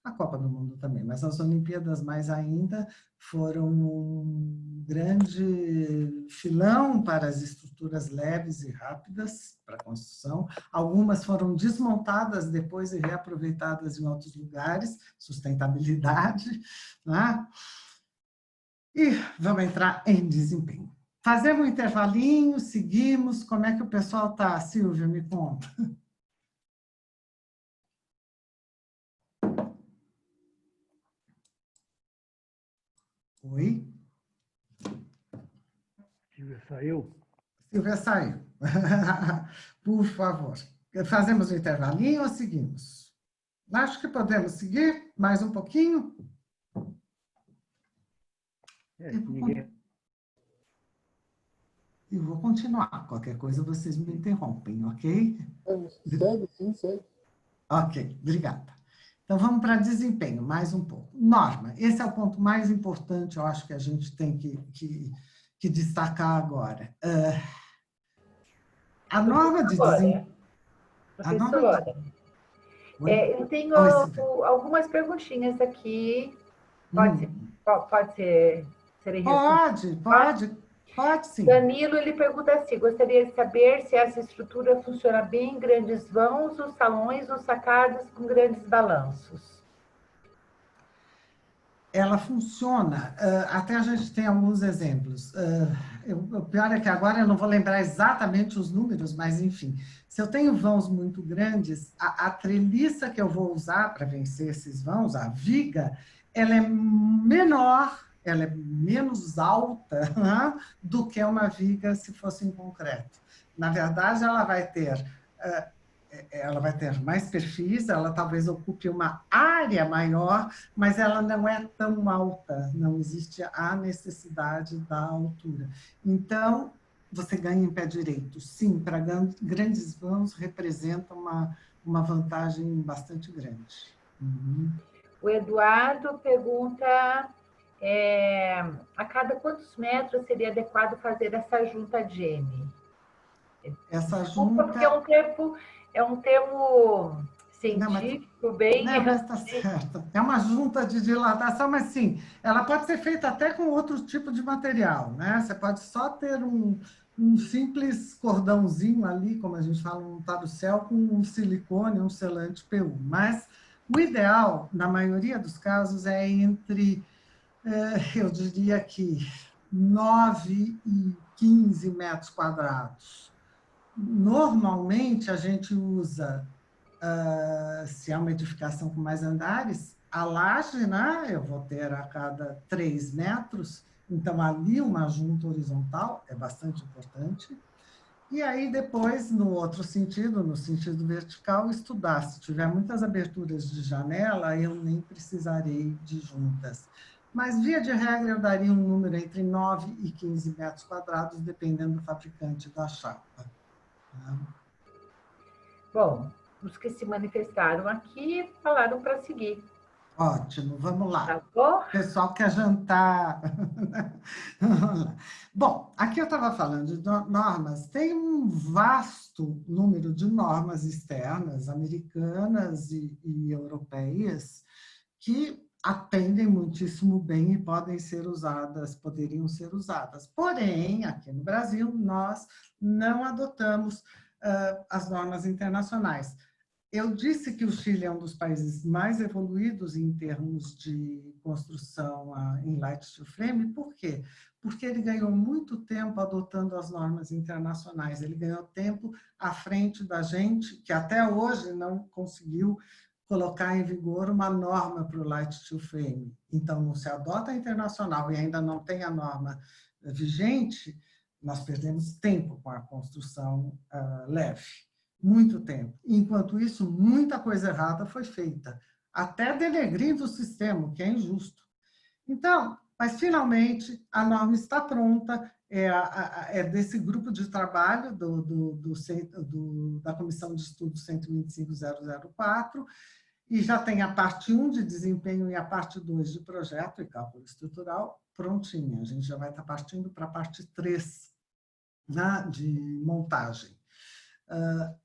a Copa do Mundo também, mas as Olimpíadas mais ainda foram um grande filão para as estruturas leves e rápidas para a construção. Algumas foram desmontadas depois e reaproveitadas em outros lugares, sustentabilidade, né? E vamos entrar em desempenho. Fazemos um intervalinho, seguimos. Como é que o pessoal está, Silvia? Me conta. Oi? Silvia saiu? Silvia saiu. Por favor. Fazemos um intervalinho ou seguimos? Acho que podemos seguir mais um pouquinho. Eu vou continuar. Qualquer coisa vocês me interrompem, ok? Segue, sim, segue. Ok, obrigada. Então, vamos para desempenho, mais um pouco. Norma, esse é o ponto mais importante, eu acho que a gente tem que destacar agora. A norma de desempenho... Professora, eu tenho algumas perguntinhas aqui. Pode ser serem respondidas? Pode sim. Danilo, ele pergunta assim, gostaria de saber se essa estrutura funciona bem em grandes vãos, os salões ou sacadas com grandes balanços. Ela funciona, até a gente tem alguns exemplos. O pior é que agora eu não vou lembrar exatamente os números, mas enfim, se eu tenho vãos muito grandes, a treliça que eu vou usar para vencer esses vãos, a viga, ela é menor, ela é menos alta, né, do que uma viga se fosse em concreto. Na verdade, ela vai ter mais perfis, ela talvez ocupe uma área maior, mas ela não é tão alta, não existe a necessidade da altura. Então, você ganha em pé direito. Sim, para grandes vãos representa uma vantagem bastante grande. O Eduardo pergunta... a cada quantos metros seria adequado fazer essa junta Gene? Essa junta... Porque é um termo científico bem... Não, mas está certo. É uma junta de dilatação, mas sim, ela pode ser feita até com outro tipo de material, né? Você pode só ter um simples cordãozinho ali, como a gente fala, um tarucel com um silicone, um selante PU. Mas o ideal, na maioria dos casos, é entre... eu diria que 9 e 15 metros quadrados. Normalmente, a gente usa, se é uma edificação com mais andares, a laje, né? Eu vou ter a cada 3 metros, então ali uma junta horizontal é bastante importante. E aí depois, no outro sentido, no sentido vertical, estudar. Se tiver muitas aberturas de janela, eu nem precisarei de juntas. Mas, via de regra, eu daria um número entre 9 e 15 metros quadrados, dependendo do fabricante da chapa. Bom, os que se manifestaram aqui falaram para seguir. Ótimo, vamos lá. Tá bom? O pessoal quer jantar. Bom, aqui eu estava falando de normas. Tem um vasto número de normas externas, americanas e europeias, que atendem muitíssimo bem e poderiam ser usadas. Porém, aqui no Brasil, nós não adotamos as normas internacionais. Eu disse que o Chile é um dos países mais evoluídos em termos de construção em light steel frame. Por quê? Porque ele ganhou muito tempo adotando as normas internacionais. Ele ganhou tempo à frente da gente, que até hoje não conseguiu colocar em vigor uma norma para o light steel frame. Então, não se adota a internacional e ainda não tem a norma vigente, nós perdemos tempo com a construção leve. Muito tempo. Enquanto isso, muita coisa errada foi feita, até denegrindo o sistema, que é injusto. Então, mas finalmente a norma está pronta, é desse grupo de trabalho da Comissão de Estudo 125.004, e já tem a parte 1 de desempenho e a parte 2 de projeto e cálculo estrutural prontinha. A gente já vai estar partindo para a parte 3, né, de montagem.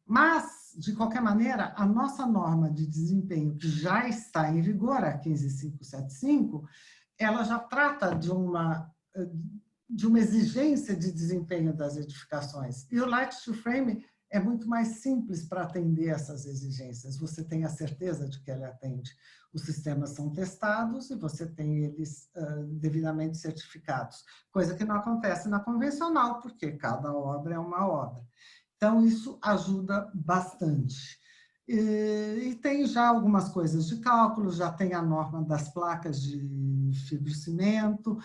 Mas, de qualquer maneira, a nossa norma de desempenho, que já está em vigor, a 15575, ela já trata de uma exigência de desempenho das edificações. E o Light to Frame é muito mais simples para atender essas exigências. Você tem a certeza de que ele atende. Os sistemas são testados e você tem eles devidamente certificados, coisa que não acontece na convencional, porque cada obra é uma obra. Então, isso ajuda bastante. E tem já algumas coisas de cálculo, já tem a norma das placas de fibrocimento,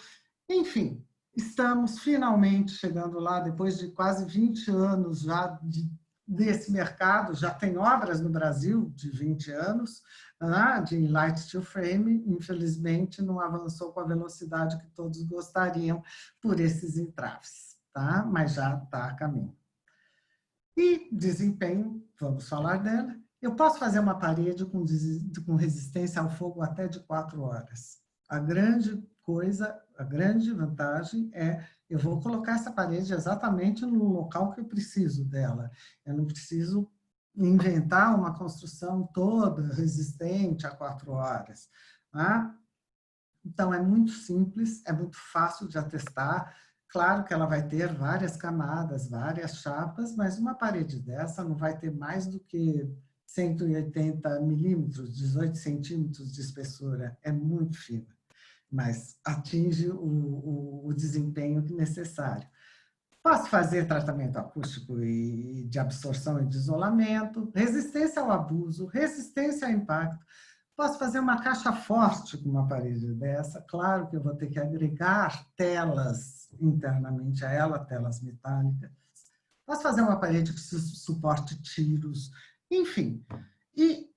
enfim, estamos finalmente chegando lá, depois de quase 20 anos já desse mercado, já tem obras no Brasil de 20 anos, né, de Light to Frame, infelizmente não avançou com a velocidade que todos gostariam por esses entraves, tá? Mas já está a caminho. E desempenho, vamos falar dela. Eu posso fazer uma parede com resistência ao fogo até de 4 horas. A grande coisa, a grande vantagem é eu vou colocar essa parede exatamente no local que eu preciso dela. Eu não preciso inventar uma construção toda resistente a 4 horas. Tá? Então, é muito simples, é muito fácil de atestar. Claro que ela vai ter várias camadas, várias chapas, mas uma parede dessa não vai ter mais do que 180 milímetros, 18 centímetros de espessura. É muito fina, mas atinge o desempenho necessário. Posso fazer tratamento acústico e de absorção e de isolamento, resistência ao abuso, resistência ao impacto. Posso fazer uma caixa forte com uma parede dessa. Claro que eu vou ter que agregar telas internamente a ela, telas metálicas. Posso fazer uma parede que suporte tiros, enfim. E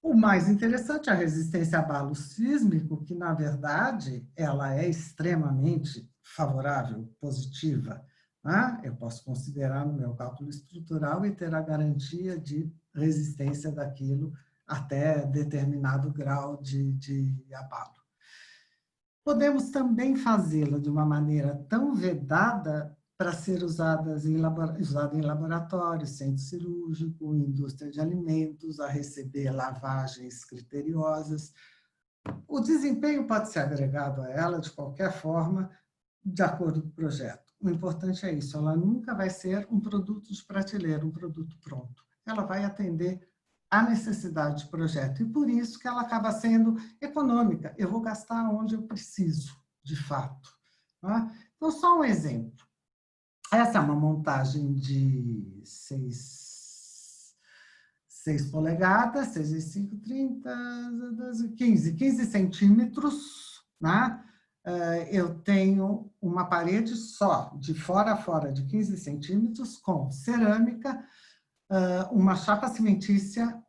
o mais interessante é a resistência a abalo sísmico, que, na verdade, ela é extremamente favorável, positiva. Né? Eu posso considerar no meu cálculo estrutural e ter a garantia de resistência daquilo até determinado grau de abalo. Podemos também fazê-la de uma maneira tão vedada para ser usada em laboratórios, centro cirúrgico, indústria de alimentos, a receber lavagens criteriosas. O desempenho pode ser agregado a ela de qualquer forma, de acordo com o projeto. O importante é isso, ela nunca vai ser um produto de prateleira, um produto pronto. Ela vai atender a necessidade de projeto, e por isso que ela acaba sendo econômica. Eu vou gastar onde eu preciso, de fato. Tá? Então, só um exemplo. Essa é uma montagem de 6 polegadas, 6 e 5, 30, 15 centímetros. Né? Eu tenho uma parede só, de fora a fora, de 15 centímetros, com cerâmica, uma chapa cimentícia,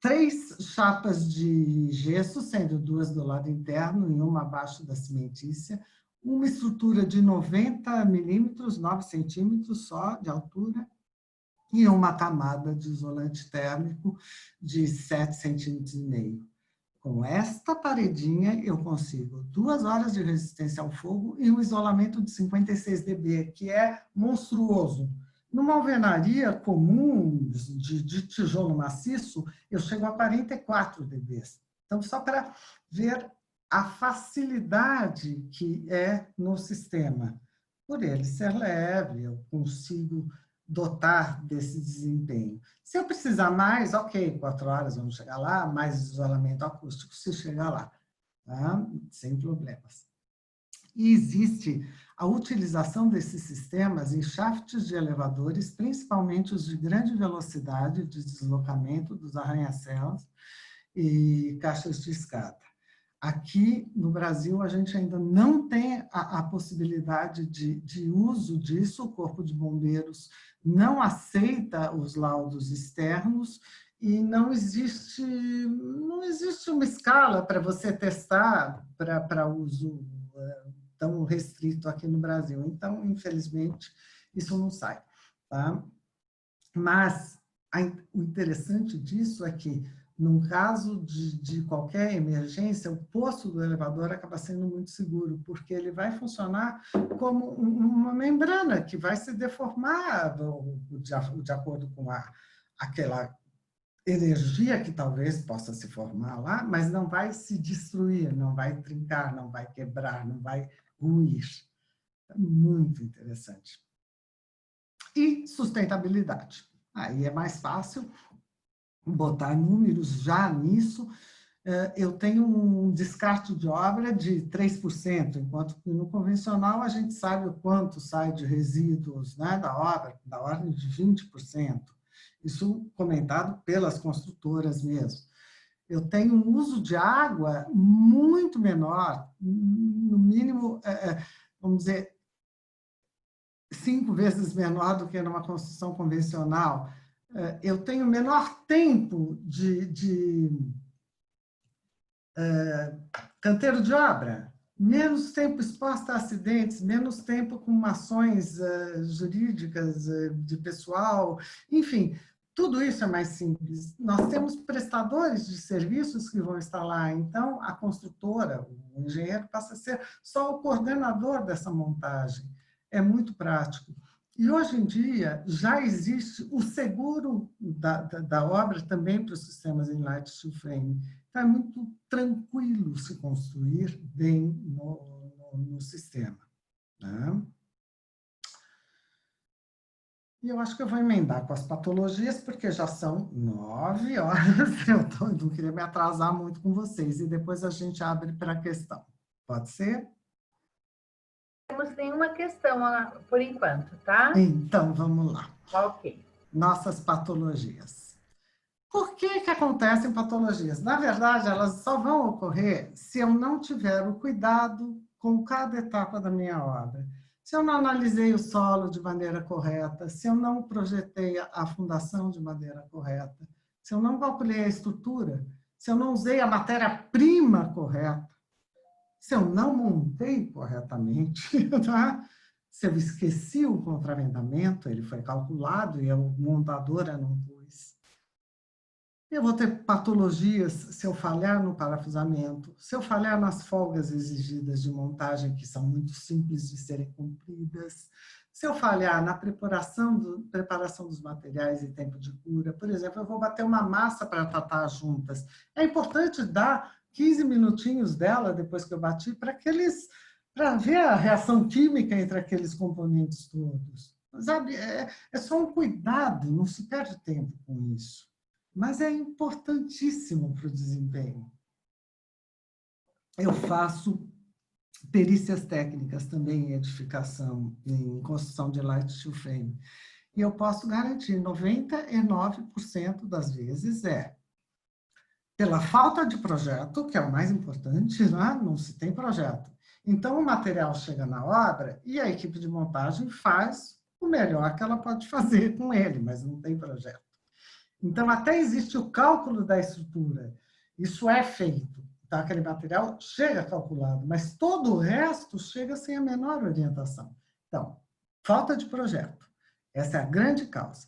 3 chapas de gesso, sendo 2 do lado interno e uma abaixo da cimentícia, uma estrutura de 90 milímetros, 9 centímetros só de altura, e uma camada de isolante térmico de 7,5 centímetros. Com esta paredinha, eu consigo 2 horas de resistência ao fogo e um isolamento de 56 dB, que é monstruoso. Numa alvenaria comum de tijolo maciço, eu chego a 44 dB. Então, só para ver a facilidade que é no sistema. Por ele ser leve, eu consigo dotar desse desempenho. Se eu precisar mais, ok, 4 horas, vamos chegar lá, mais isolamento acústico, se chegar lá, tá? Sem problemas. E existe a utilização desses sistemas em shafts de elevadores, principalmente os de grande velocidade de deslocamento dos arranha-céus e caixas de escada. Aqui no Brasil, a gente ainda não tem a possibilidade de uso disso, o Corpo de Bombeiros não aceita os laudos externos e não existe uma escala para você testar para uso tão restrito aqui no Brasil. Então, infelizmente, isso não sai. Tá? Mas o interessante disso é que, num caso de qualquer emergência, o poço do elevador acaba sendo muito seguro, porque ele vai funcionar como uma membrana que vai se deformar de acordo com aquela energia que talvez possa se formar lá, mas não vai se destruir, não vai trincar, não vai quebrar, não vai ruir. É muito interessante. E sustentabilidade. Aí é mais fácil botar números já nisso. Eu tenho um descarte de obra de 3%, enquanto que no convencional a gente sabe o quanto sai de resíduos, né, da obra, da ordem de 20%. Isso comentado pelas construtoras mesmo. Eu tenho um uso de água muito menor, no mínimo, vamos dizer, 5 vezes menor do que numa construção convencional. Eu tenho menor tempo de canteiro de obra, menos tempo exposto a acidentes, menos tempo com ações jurídicas de pessoal, enfim, tudo isso é mais simples. Nós temos prestadores de serviços que vão estar lá, então a construtora, o engenheiro passa a ser só o coordenador dessa montagem. É muito prático. E hoje em dia já existe o seguro da obra também para os sistemas em light steel frame. Então é muito tranquilo se construir bem no sistema. Né? E eu acho que eu vou emendar com as patologias, porque já são 9 horas, eu não queria me atrasar muito com vocês, e depois a gente abre para a questão. Pode ser? Não temos nenhuma questão por enquanto, tá? Então, vamos lá. Ok. Nossas patologias. Por que acontecem patologias? Na verdade, elas só vão ocorrer se eu não tiver o cuidado com cada etapa da minha obra. Se eu não analisei o solo de maneira correta, se eu não projetei a fundação de maneira correta, se eu não calculei a estrutura, se eu não usei a matéria-prima correta, se eu não montei corretamente, tá? Se eu esqueci o contraventamento, ele foi calculado e a montadora não pôs. Eu vou ter patologias se eu falhar no parafusamento, se eu falhar nas folgas exigidas de montagem, que são muito simples de serem cumpridas, se eu falhar na preparação dos materiais e tempo de cura. Por exemplo, eu vou bater uma massa para tratar as juntas. É importante dar 15 minutinhos dela, depois que eu bati, para ver a reação química entre aqueles componentes todos. Sabe? É só um cuidado, não se perde tempo com isso. Mas é importantíssimo para o desempenho. Eu faço perícias técnicas também em edificação, em construção de light steel frame. E eu posso garantir 99% das vezes pela falta de projeto, que é o mais importante, né? Não se tem projeto. Então, o material chega na obra e a equipe de montagem faz o melhor que ela pode fazer com ele, mas não tem projeto. Então, até existe o cálculo da estrutura. Isso é feito. Então, aquele material chega calculado, mas todo o resto chega sem a menor orientação. Então, falta de projeto. Essa é a grande causa.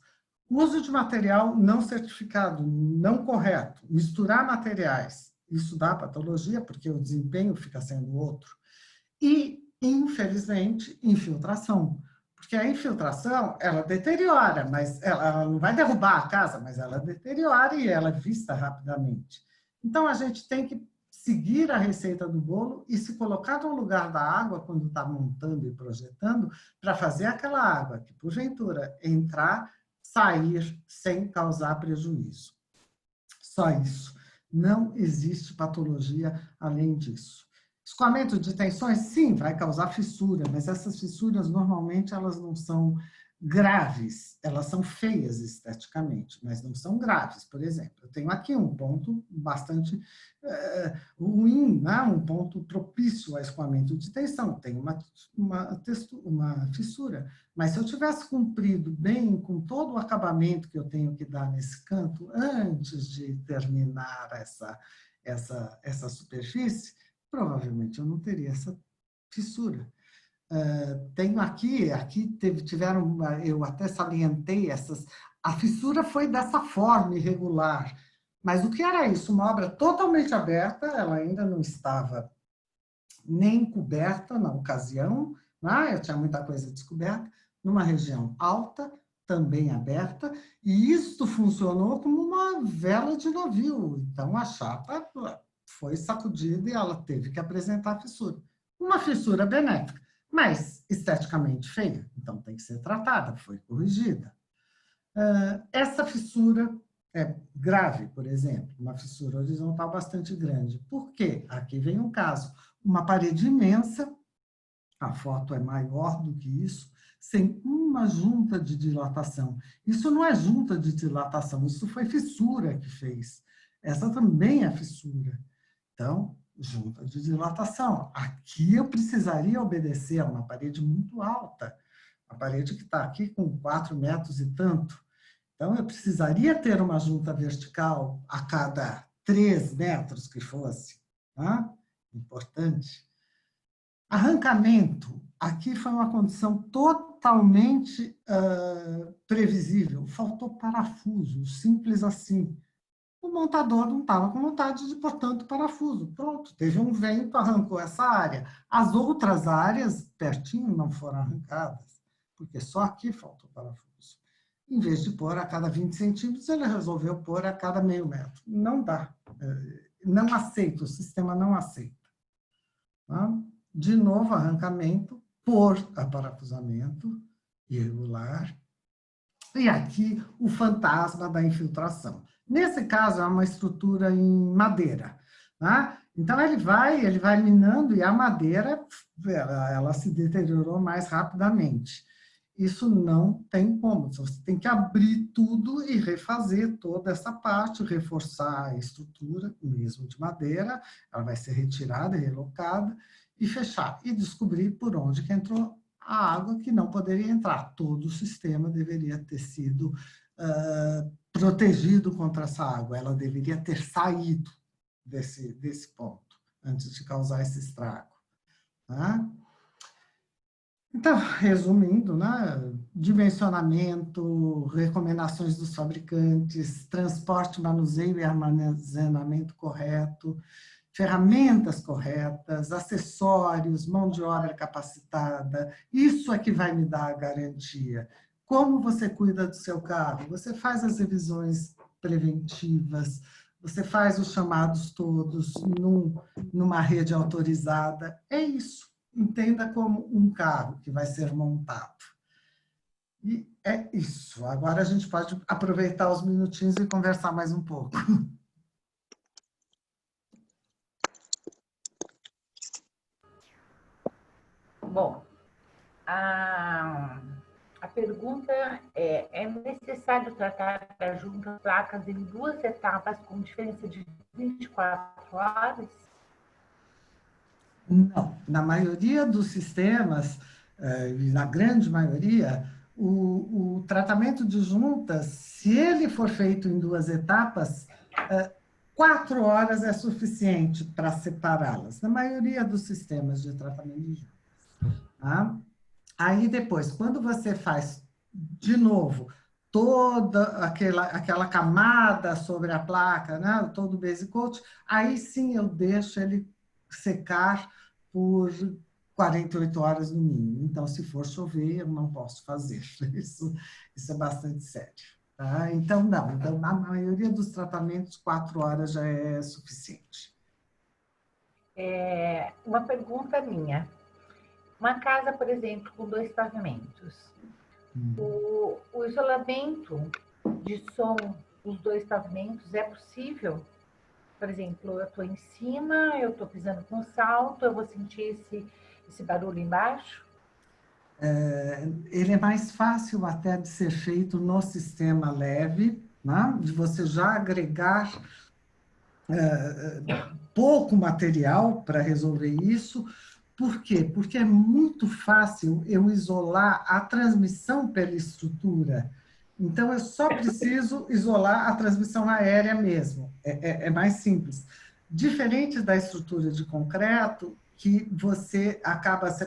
Uso de material não certificado, não correto. Misturar materiais. Isso dá patologia, porque o desempenho fica sendo outro. E, infelizmente, infiltração. Porque a infiltração, ela deteriora, mas ela não vai derrubar a casa, mas ela deteriora e ela é vista rapidamente. Então, a gente tem que seguir a receita do bolo e se colocar no lugar da água quando está montando e projetando para fazer aquela água que, porventura, entrar, sair sem causar prejuízo. Só isso. Não existe patologia além disso. Escoamento de tensões, sim, vai causar fissura, mas essas fissuras, normalmente, elas não são graves, elas são feias esteticamente, mas não são graves. Por exemplo, eu tenho aqui um ponto bastante ruim, né? Um ponto propício a escoamento de tensão, tem uma fissura. Mas se eu tivesse cumprido bem com todo o acabamento que eu tenho que dar nesse canto, antes de terminar essa superfície, provavelmente eu não teria essa fissura. Tenho aqui tiveram, eu até salientei a fissura foi dessa forma irregular. Mas o que era isso? Uma obra totalmente aberta, ela ainda não estava nem coberta na ocasião, né? Eu tinha muita coisa descoberta, numa região alta, também aberta, e isto funcionou como uma vela de navio. Então, a chapa foi sacudida e ela teve que apresentar fissura. Uma fissura benéfica, mas esteticamente feia, então tem que ser tratada, foi corrigida. Essa fissura é grave, por exemplo, uma fissura horizontal bastante grande. Por quê? Aqui vem um caso. Uma parede imensa, a foto é maior do que isso, sem uma junta de dilatação. Isso não é junta de dilatação, isso foi fissura que fez. Essa também é fissura. Então, junta de dilatação. Aqui eu precisaria obedecer a uma parede muito alta, uma parede que está aqui com 4 metros e tanto. Então, eu precisaria ter uma junta vertical a cada 3 metros que fosse. Tá? Importante. Arrancamento. Aqui foi uma condição totalmente previsível. Faltou parafuso, simples assim. O montador não estava com vontade de pôr tanto parafuso. Pronto, teve um vento, arrancou essa área. As outras áreas pertinho não foram arrancadas, porque só aqui faltou parafuso. Em vez de pôr a cada 20 centímetros, ele resolveu pôr a cada meio metro. Não dá. Não aceita, o sistema não aceita. Tá? De novo, arrancamento por aparafusamento irregular. E aqui, o fantasma da infiltração. Nesse caso, é uma estrutura em madeira. Tá? Então, ele vai minando e a madeira ela se deteriorou mais rapidamente. Isso não tem como. Você tem que abrir tudo e refazer toda essa parte, reforçar a estrutura, mesmo de madeira, ela vai ser retirada e relocada, e fechar, e descobrir por onde que entrou a água que não poderia entrar. Todo o sistema deveria ter sido protegido contra essa água, ela deveria ter saído desse ponto, antes de causar esse estrago. Tá? Então, resumindo, né? Dimensionamento, recomendações dos fabricantes, transporte, manuseio e armazenamento correto, ferramentas corretas, acessórios, mão de obra capacitada, isso é que vai me dar a garantia. Como você cuida do seu carro? Você faz as revisões preventivas, você faz os chamados todos numa rede autorizada, é isso. Entenda como um carro que vai ser montado. E é isso. Agora a gente pode aproveitar os minutinhos e conversar mais um pouco. Bom, a pergunta é necessário tratar as juntas placas em 2 etapas com diferença de 24 horas? Não. Na maioria dos sistemas, na grande maioria, o tratamento de juntas, se ele for feito em 2 etapas, 4 horas é suficiente para separá-las, na maioria dos sistemas de tratamento de juntas. Tá? Aí depois, quando você faz de novo toda aquela camada sobre a placa, né, todo o base coat, aí sim eu deixo ele secar por 48 horas no mínimo. Então, se for chover, eu não posso fazer. Isso é bastante sério. Tá? Então, não. Então, na maioria dos tratamentos, 4 horas já é suficiente. Uma pergunta minha. Uma casa, por exemplo, com 2 pavimentos. O isolamento de som dos 2 pavimentos é possível? Por exemplo, eu estou em cima, eu estou pisando com salto, eu vou sentir esse barulho embaixo? Ele é mais fácil até de ser feito no sistema leve, né? De você já agregar pouco material para resolver isso. Por quê? Porque é muito fácil eu isolar a transmissão pela estrutura. Então, eu só preciso isolar a transmissão aérea mesmo. É mais simples. Diferente da estrutura de concreto, que você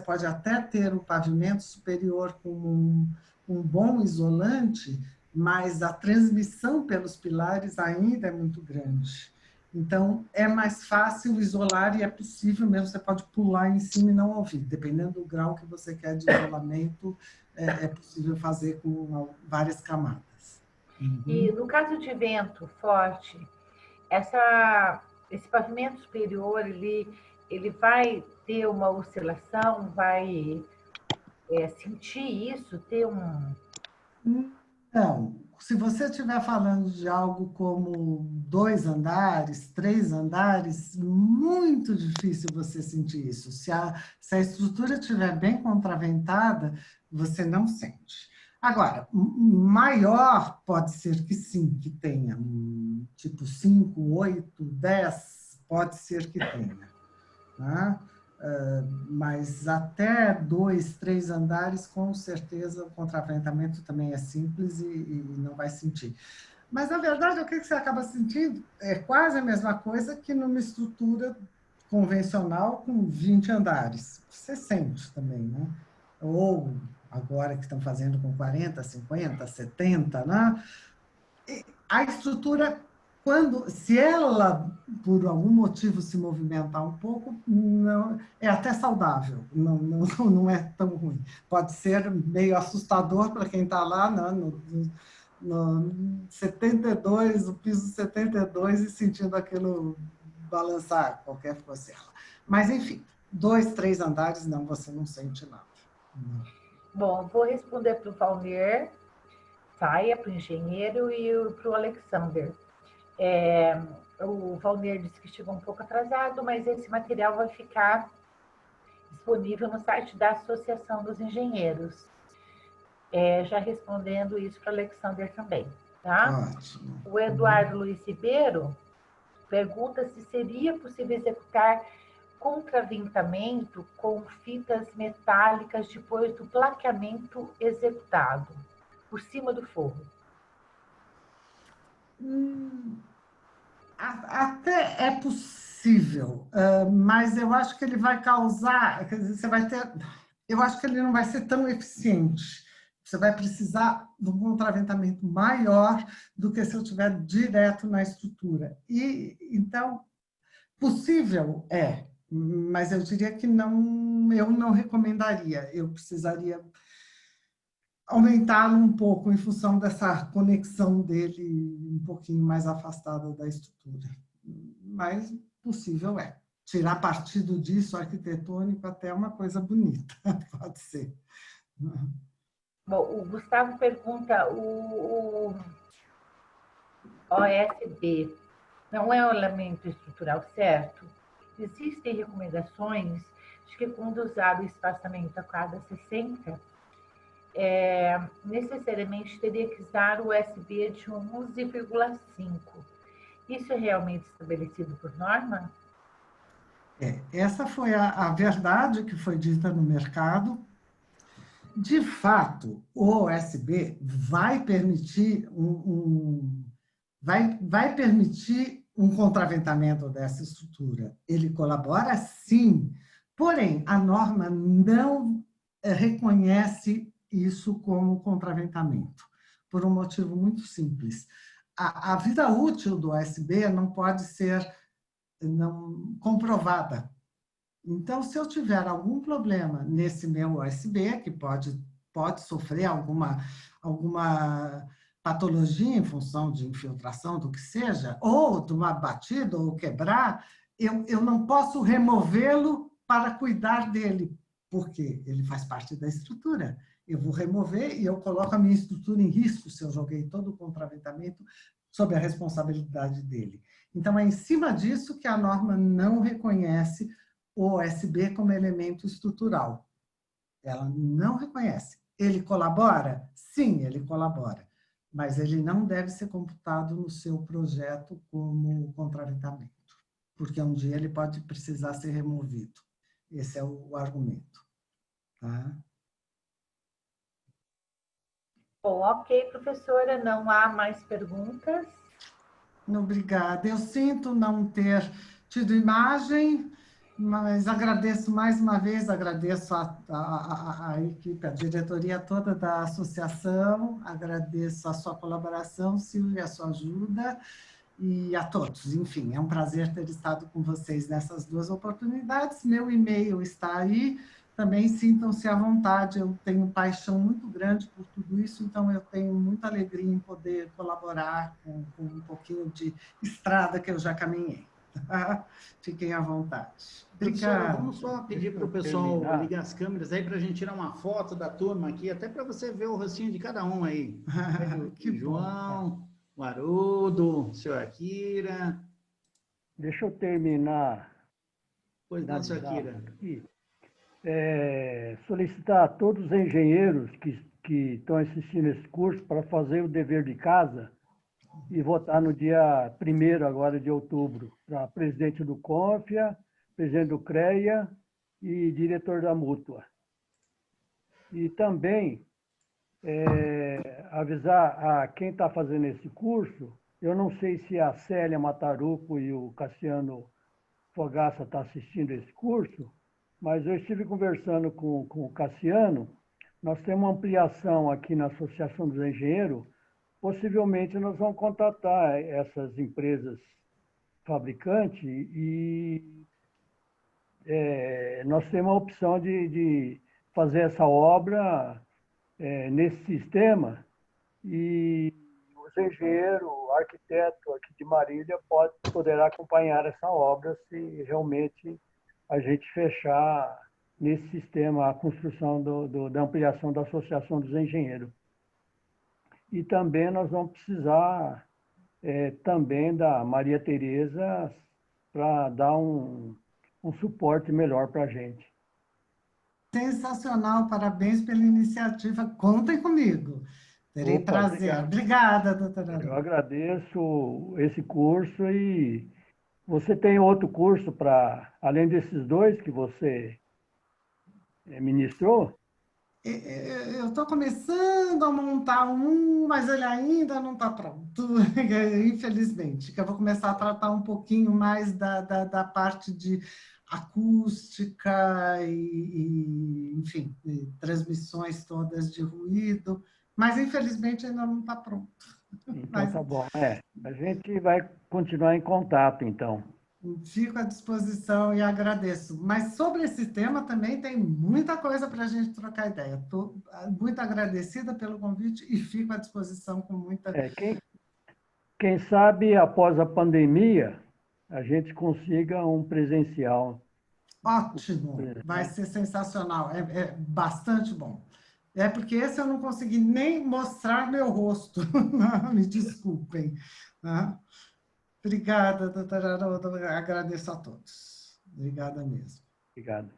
pode até ter o pavimento superior com um bom isolante, mas a transmissão pelos pilares ainda é muito grande. Então, é mais fácil isolar e é possível mesmo, você pode pular em cima e não ouvir. Dependendo do grau que você quer de isolamento, é possível fazer com várias camadas. E no caso de vento forte, esse pavimento superior, ele vai ter uma oscilação, vai sentir isso, ter um... Não, se você estiver falando de algo como 2 andares, 3 andares, muito difícil você sentir isso. Se a estrutura estiver bem contraventada, você não sente. Agora, maior pode ser que sim, que tenha, tipo 5, 8, 10, pode ser que tenha. Tá? Mas até 2, 3 andares, com certeza, o contraventamento também é simples e não vai sentir. Mas, na verdade, o que você acaba sentindo é quase a mesma coisa que numa estrutura convencional com 20 andares. Você sente também, né? Ou agora que estão fazendo com 40, 50, 70, né? E a estrutura, se ela, por algum motivo, se movimentar um pouco, não, é até saudável, não é tão ruim. Pode ser meio assustador para quem está lá no 72, o piso 72, e sentindo aquilo balançar qualquer que fosse ela. Mas, enfim, 2, 3 andares, não, você não sente nada. Não. Bom, vou responder para o Valmir, Saia, para o engenheiro, e para o Alexander. O Valmir disse que chegou um pouco atrasado, mas esse material vai ficar disponível no site da Associação dos Engenheiros. Já respondendo isso para o Alexander também. Tá? Ótimo. O Eduardo Luiz Ribeiro pergunta se seria possível executar contraventamento com fitas metálicas depois do plaqueamento executado, por cima do forro. Até é possível, mas eu acho que ele vai causar, quer dizer, você vai ter, eu acho que ele não vai ser tão eficiente. Você vai precisar de um contraventamento maior do que se eu tiver direto na estrutura. E então, possível é, mas eu diria que não, eu não recomendaria. Eu precisaria aumentá-lo um pouco em função dessa conexão dele um pouquinho mais afastada da estrutura. Mas possível é. Tirar partido disso, arquitetônico, até é uma coisa bonita, pode ser. Bom, o Gustavo pergunta, o OSB não é um elemento estrutural certo? Existem recomendações de que quando usado o espaçamento a cada 60, necessariamente teria que usar o USB de 11,5. Isso é realmente estabelecido por norma? Essa foi a verdade que foi dita no mercado. De fato, o OSB vai permitir vai permitir um contraventamento dessa estrutura. Ele colabora, sim, porém, a norma não reconhece isso como contraventamento, por um motivo muito simples. A vida útil do OSB não pode ser comprovada. Então, se eu tiver algum problema nesse meu OSB, que pode sofrer alguma patologia em função de infiltração, do que seja, ou de uma batida, ou quebrar, eu não posso removê-lo para cuidar dele, porque ele faz parte da estrutura. Eu vou remover e eu coloco a minha estrutura em risco se eu joguei todo o contraventamento sob a responsabilidade dele. Então, é em cima disso que a norma não reconhece o OSB como elemento estrutural. Ela não reconhece. Ele colabora? Sim, ele colabora. Mas ele não deve ser computado no seu projeto como contraventamento, porque um dia ele pode precisar ser removido. Esse é o argumento. Tá? Bom, ok, professora, não há mais perguntas. Obrigada. Eu sinto não ter tido imagem, Mas agradeço mais uma vez, agradeço a equipe, a diretoria toda da associação, agradeço a sua colaboração, Silvia, a sua ajuda, e a todos. Enfim, é um prazer ter estado com vocês nessas duas oportunidades. Meu e-mail está aí, também sintam-se à vontade, eu tenho paixão muito grande por tudo isso, então eu tenho muita alegria em poder colaborar com um pouquinho de estrada que eu já caminhei. Fiquem à vontade. Professora, vamos só pedir para o pessoal ligar as câmeras aí para a gente tirar uma foto da turma aqui, até para você ver o rostinho de cada um aí. Que João, o Haroldo, o senhor Akira. Deixa eu terminar. Pois não, senhor Akira. Solicitar a todos os engenheiros que estão assistindo esse curso para fazer o dever de casa e votar no dia 1º agora de outubro, para presidente do CONFIA, presidente do CREA e diretor da Mútua. E também avisar a quem está fazendo esse curso, eu não sei se a Célia Mataruco e o Cassiano Fogaça estão assistindo esse curso, mas eu estive conversando com o Cassiano, nós temos uma ampliação aqui na Associação dos Engenheiros. Possivelmente nós vamos contratar essas empresas fabricantes e nós temos a opção de fazer essa obra nesse sistema e os engenheiros, o arquiteto aqui de Marília poderá acompanhar essa obra se realmente a gente fechar nesse sistema a construção da ampliação da Associação dos Engenheiros. E também nós vamos precisar também da Maria Tereza para dar um suporte melhor para a gente. Sensacional, parabéns pela iniciativa. Contem comigo. Terei prazer. Obrigada, doutora. Eu agradeço esse curso e você tem outro curso além desses dois que você ministrou? Eu estou começando a montar mas ele ainda não está pronto, infelizmente. Que eu vou começar a tratar um pouquinho mais da parte de acústica enfim, transmissões todas de ruído, mas infelizmente ainda não está pronto. Então tá bom. A gente vai continuar em contato, então. Fico à disposição e agradeço. Mas sobre esse tema também tem muita coisa para a gente trocar ideia. Estou muito agradecida pelo convite e fico à disposição com muita... Quem sabe, após a pandemia, a gente consiga um presencial. Ótimo, vai ser sensacional, é bastante bom. Porque esse eu não consegui nem mostrar meu rosto, me desculpem. Obrigada, doutora Haroldo, agradeço a todos. Obrigada mesmo. Obrigado.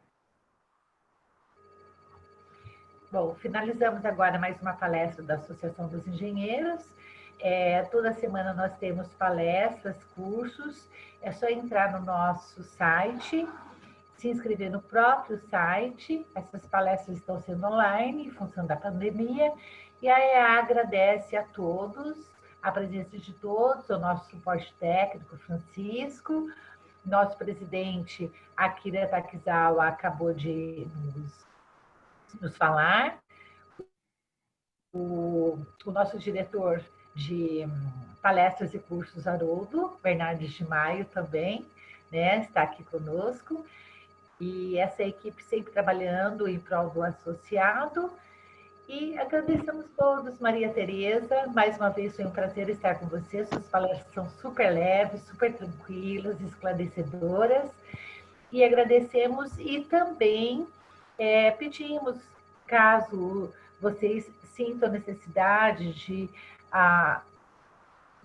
Bom, finalizamos agora mais uma palestra da Associação dos Engenheiros. Toda semana nós temos palestras, cursos. É só entrar no nosso site, se inscrever no próprio site. Essas palestras estão sendo online, em função da pandemia. E a EA agradece a todos, a presença de todos, o nosso suporte técnico, Francisco, nosso presidente, Akira Takizawa, acabou de nos falar, o nosso diretor de palestras e cursos, Haroldo Bernardes de Maio, também, né, está aqui conosco, e essa equipe sempre trabalhando em prol do associado. E agradecemos todos, Maria Tereza, mais uma vez foi um prazer estar com você, suas palestras são super leves, super tranquilas, esclarecedoras, e agradecemos e também pedimos, caso vocês sintam necessidade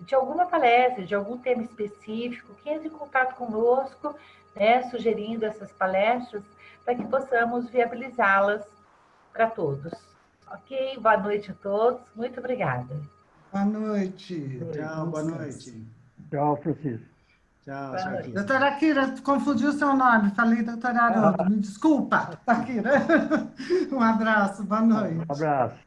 de alguma palestra, de algum tema específico, que entre em contato conosco, né, sugerindo essas palestras, para que possamos viabilizá-las para todos. Ok? Boa noite a todos. Muito obrigada. Boa noite. Tchau, boa noite. Tchau, Francisco. Tchau, noite. Doutora Akira, confundi o seu nome. Falei doutora Haroldo. Me desculpa, Akira. Um abraço. Boa noite. Um abraço.